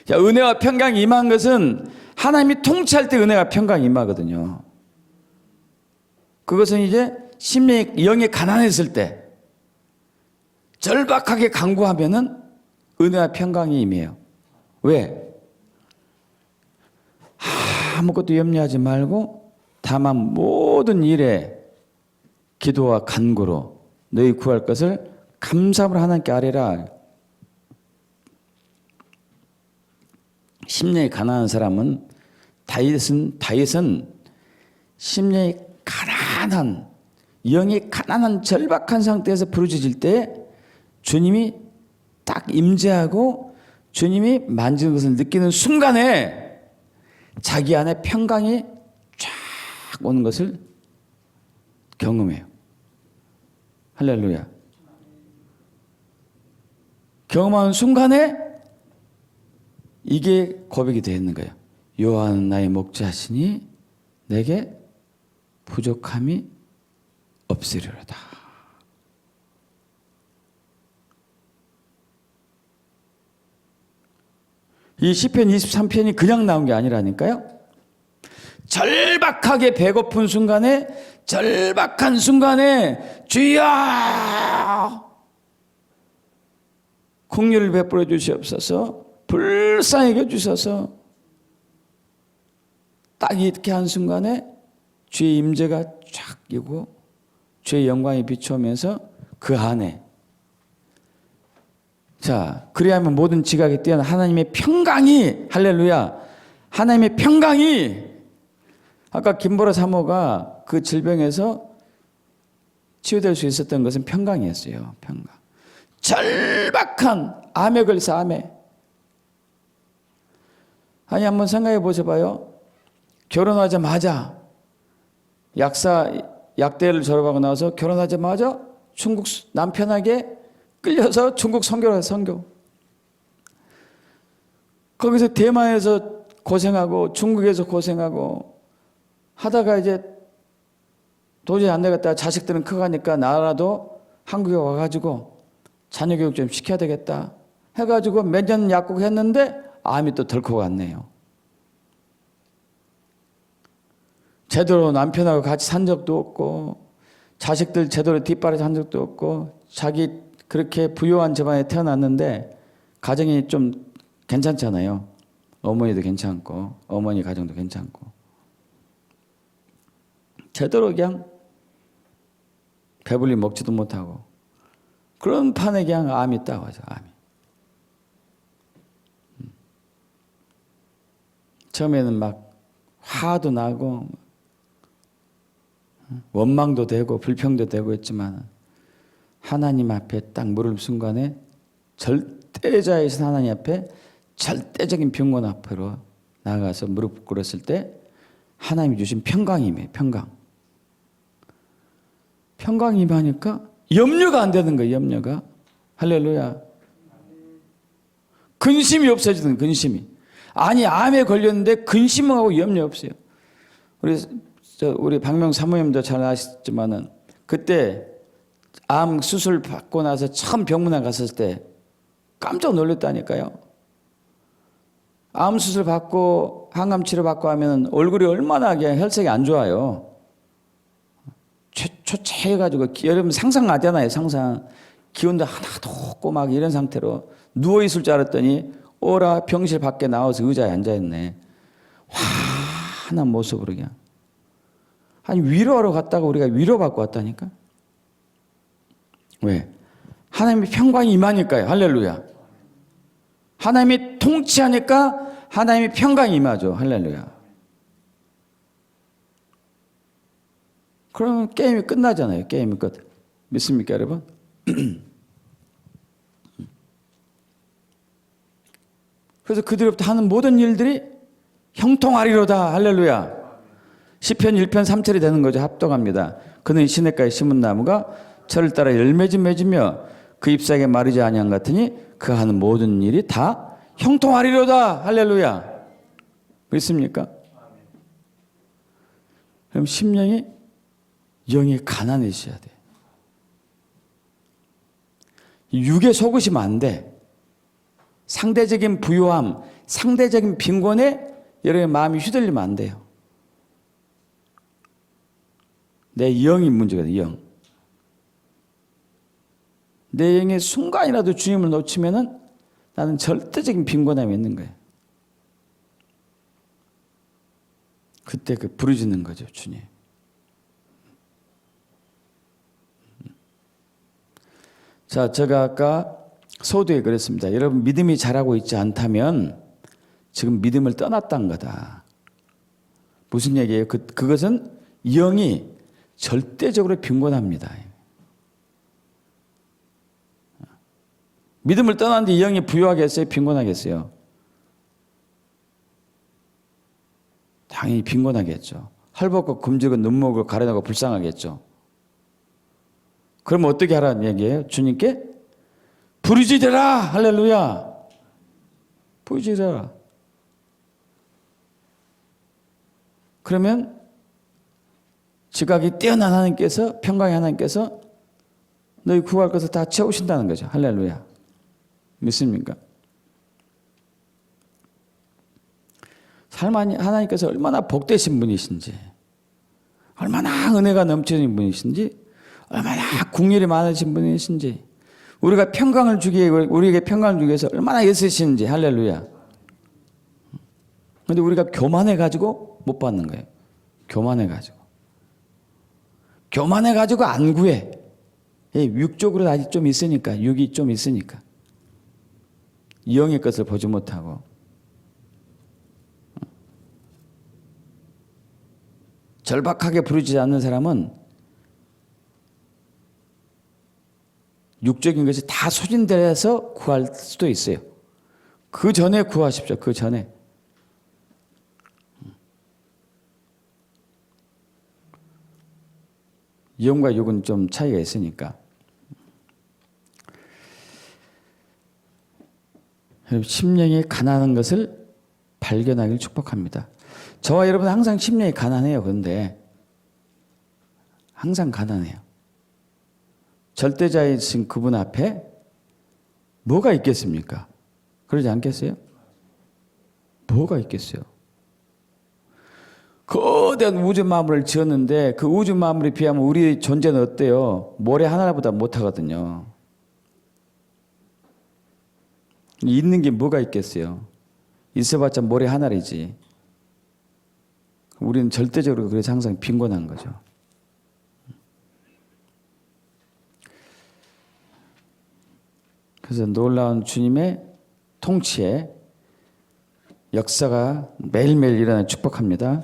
자, 은혜와 평강이 임한 것은 하나님이 통치할 때 은혜와 평강이 임하거든요. 그것은 이제 심령이 영이 가난했을 때 절박하게 간구하면은 은혜와 평강이 임해요. 왜? 아무것도 염려하지 말고 다만 모든 일에 기도와 간구로 너희 구할 것을 감사함으로 하나님께 아뢰라. 심령이 가난한 사람은 다윗은 심령이 가난한, 영이 가난한 절박한 상태에서 부르짖을 때 주님이 딱 임재하고 주님이 만지는 것을 느끼는 순간에 자기 안에 평강이 쫙 오는 것을 경험해요. 할렐루야. 경험하는 순간에 이게 고백이 되어 있는 거예요. 여호와는 나의 목자시니 내게 부족함이 없으리로다. 이 시편 23편이 그냥 나온 게 아니라니까요. 절박하게 배고픈 순간에, 절박한 순간에 주여 긍휼을 베풀어 주시옵소서, 불쌍히 여겨 주셔서, 딱 이렇게 한 순간에 주의 임재가 쫙 이고 주의 영광이 비추면서 그 안에, 자, 그래야만 모든 지각에 뛰어난 하나님의 평강이, 할렐루야, 하나님의 평강이, 아까 김보라 사모가 그 질병에서 치유될 수 있었던 것은 평강이었어요. 평강. 절박한 암에 걸려서 암에. 아니, 한번 생각해 보셔봐요. 결혼하자마자 약대를 졸업하고 나서 결혼하자마자 중국 남편에게 끌려서 중국 선교를 선교. 거기서 대만에서 고생하고 중국에서 고생하고 하다가 이제 도저히 안 되겠다. 자식들은 커가니까 나라도 한국에 와가지고 자녀 교육 좀 시켜야 되겠다 해가지고 몇 년 약국했는데 암이 또 덜컥 왔네요. 제대로 남편하고 같이 산 적도 없고 자식들 제대로 뒷바라지 한 적도 없고 자기 그렇게 부유한 집안에 태어났는데 가정이 좀 괜찮잖아요. 어머니도 괜찮고 어머니 가정도 괜찮고 제대로 그냥 배불리 먹지도 못하고 그런 판에 그냥 암이 딱 와서 암이. 처음에는 막 화도 나고 원망도 되고 불평도 되고 했지만 하나님 앞에 딱 무릎 순간에 절대자이신 하나님 앞에 절대적인 병건 앞으로 나가서 무릎 꿇었을 때 하나님이 주신 평강이 임해요. 평강이 임하니까 염려가 안 되는 거예요. 염려가. 할렐루야. 근심이 없어지는 근심이. 아니 암에 걸렸는데 근심하고 염려 없어요. 우리 박명 사모님도 잘 아시지만은 그때 암 수술 받고 나서 처음 병문안 갔을 때 깜짝 놀랐다니까요. 암 수술 받고 항암 치료 받고 하면 얼굴이 얼마나 그냥 혈색이 안 좋아요. 초췌해가지고 여러분 상상 안 되나요? 상상. 기운도 하나도 없고 막 이런 상태로 누워 있을 줄 알았더니 오라 병실 밖에 나와서 의자에 앉아 있네. 환한 모습으로 그냥. 아니 위로하러 갔다가 우리가 위로받고 왔다니까. 왜? 하나님의 평강이 임하니까요. 할렐루야. 하나님이 통치하니까 하나님의 평강이 임하죠. 할렐루야. 그러면 게임이 끝나잖아요. 게임이 끝. 믿습니까 여러분? 그래서 그들로부터 하는 모든 일들이 형통하리로다. 할렐루야. 시편 1편 3절이 되는 거죠. 합독합니다. 그는 시냇가에 심은 나무가 철을 따라 열매지 맺으며 그 잎사귀에 마르지 아니한 같으니 그 하는 모든 일이 다 형통하리로다. 할렐루야. 믿습니까? 그럼 심령이 영이 가난해져야 돼. 육에 속으시면 안 돼. 상대적인 부유함, 상대적인 빈곤에 여러분의 마음이 휘둘리면 안 돼요. 내 영이 문제가 돼, 영. 내 영의 순간이라도 주님을 놓치면은 나는 절대적인 빈곤함이 있는 거예요. 그때 그 부르짖는 거죠, 주님. 자, 제가 아까 소두에 그랬습니다. 여러분 믿음이 자라고 있지 않다면 지금 믿음을 떠났다는 거다. 무슨 얘기예요? 그것은 영이 절대적으로 빈곤합니다. 믿음을 떠났는데 영이 부유하겠어요? 빈곤하겠어요? 당연히 빈곤하겠죠. 헐벗고 금지고 눈목을 가려놓고 불쌍하겠죠. 그럼 어떻게 하라는 얘기예요? 주님께 부르짖으라. 할렐루야. 부르짖으라. 그러면 지각이 뛰어난 하나님께서, 평강의 하나님께서 너희 구할 것을 다 채우신다는 거죠. 할렐루야. 믿습니까? 하나님께서 얼마나 복되신 분이신지, 얼마나 은혜가 넘치는 분이신지, 얼마나 궁율이 많으신 분이신지, 우리가 평강을 주기 위해, 우리에게 평강을 주기 위해서 얼마나 애쓰시는지. 할렐루야. 그런데 우리가 교만해가지고 못 받는 거예요. 교만해가지고 안 구해. 육적으로 아직 좀 있으니까, 육이 좀 있으니까. 영의 것을 보지 못하고. 절박하게 부르지 않는 사람은 육적인 것이 다 소진돼서 구할 수도 있어요. 그 전에 구하십시오. 그 전에. 영과 육은 좀 차이가 있으니까. 심령이 가난한 것을 발견하기를 축복합니다. 저와 여러분 항상 심령이 가난해요. 그런데 항상 가난해요. 절대자이신 그분 앞에 뭐가 있겠습니까? 그러지 않겠어요? 뭐가 있겠어요? 거대한 우주 만물을 지었는데 그 우주 만물에 비하면 우리 존재는 어때요? 모래 하나보다 못하거든요. 있는 게 뭐가 있겠어요? 있어봤자 모래 하나이지. 우리는 절대적으로 그래서 항상 빈곤한 거죠. 그래서 놀라운 주님의 통치에 역사가 매일매일 일어나 축복합니다.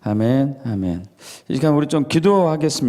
아멘, 아멘. 이 시간 우리 좀 기도하겠습니다.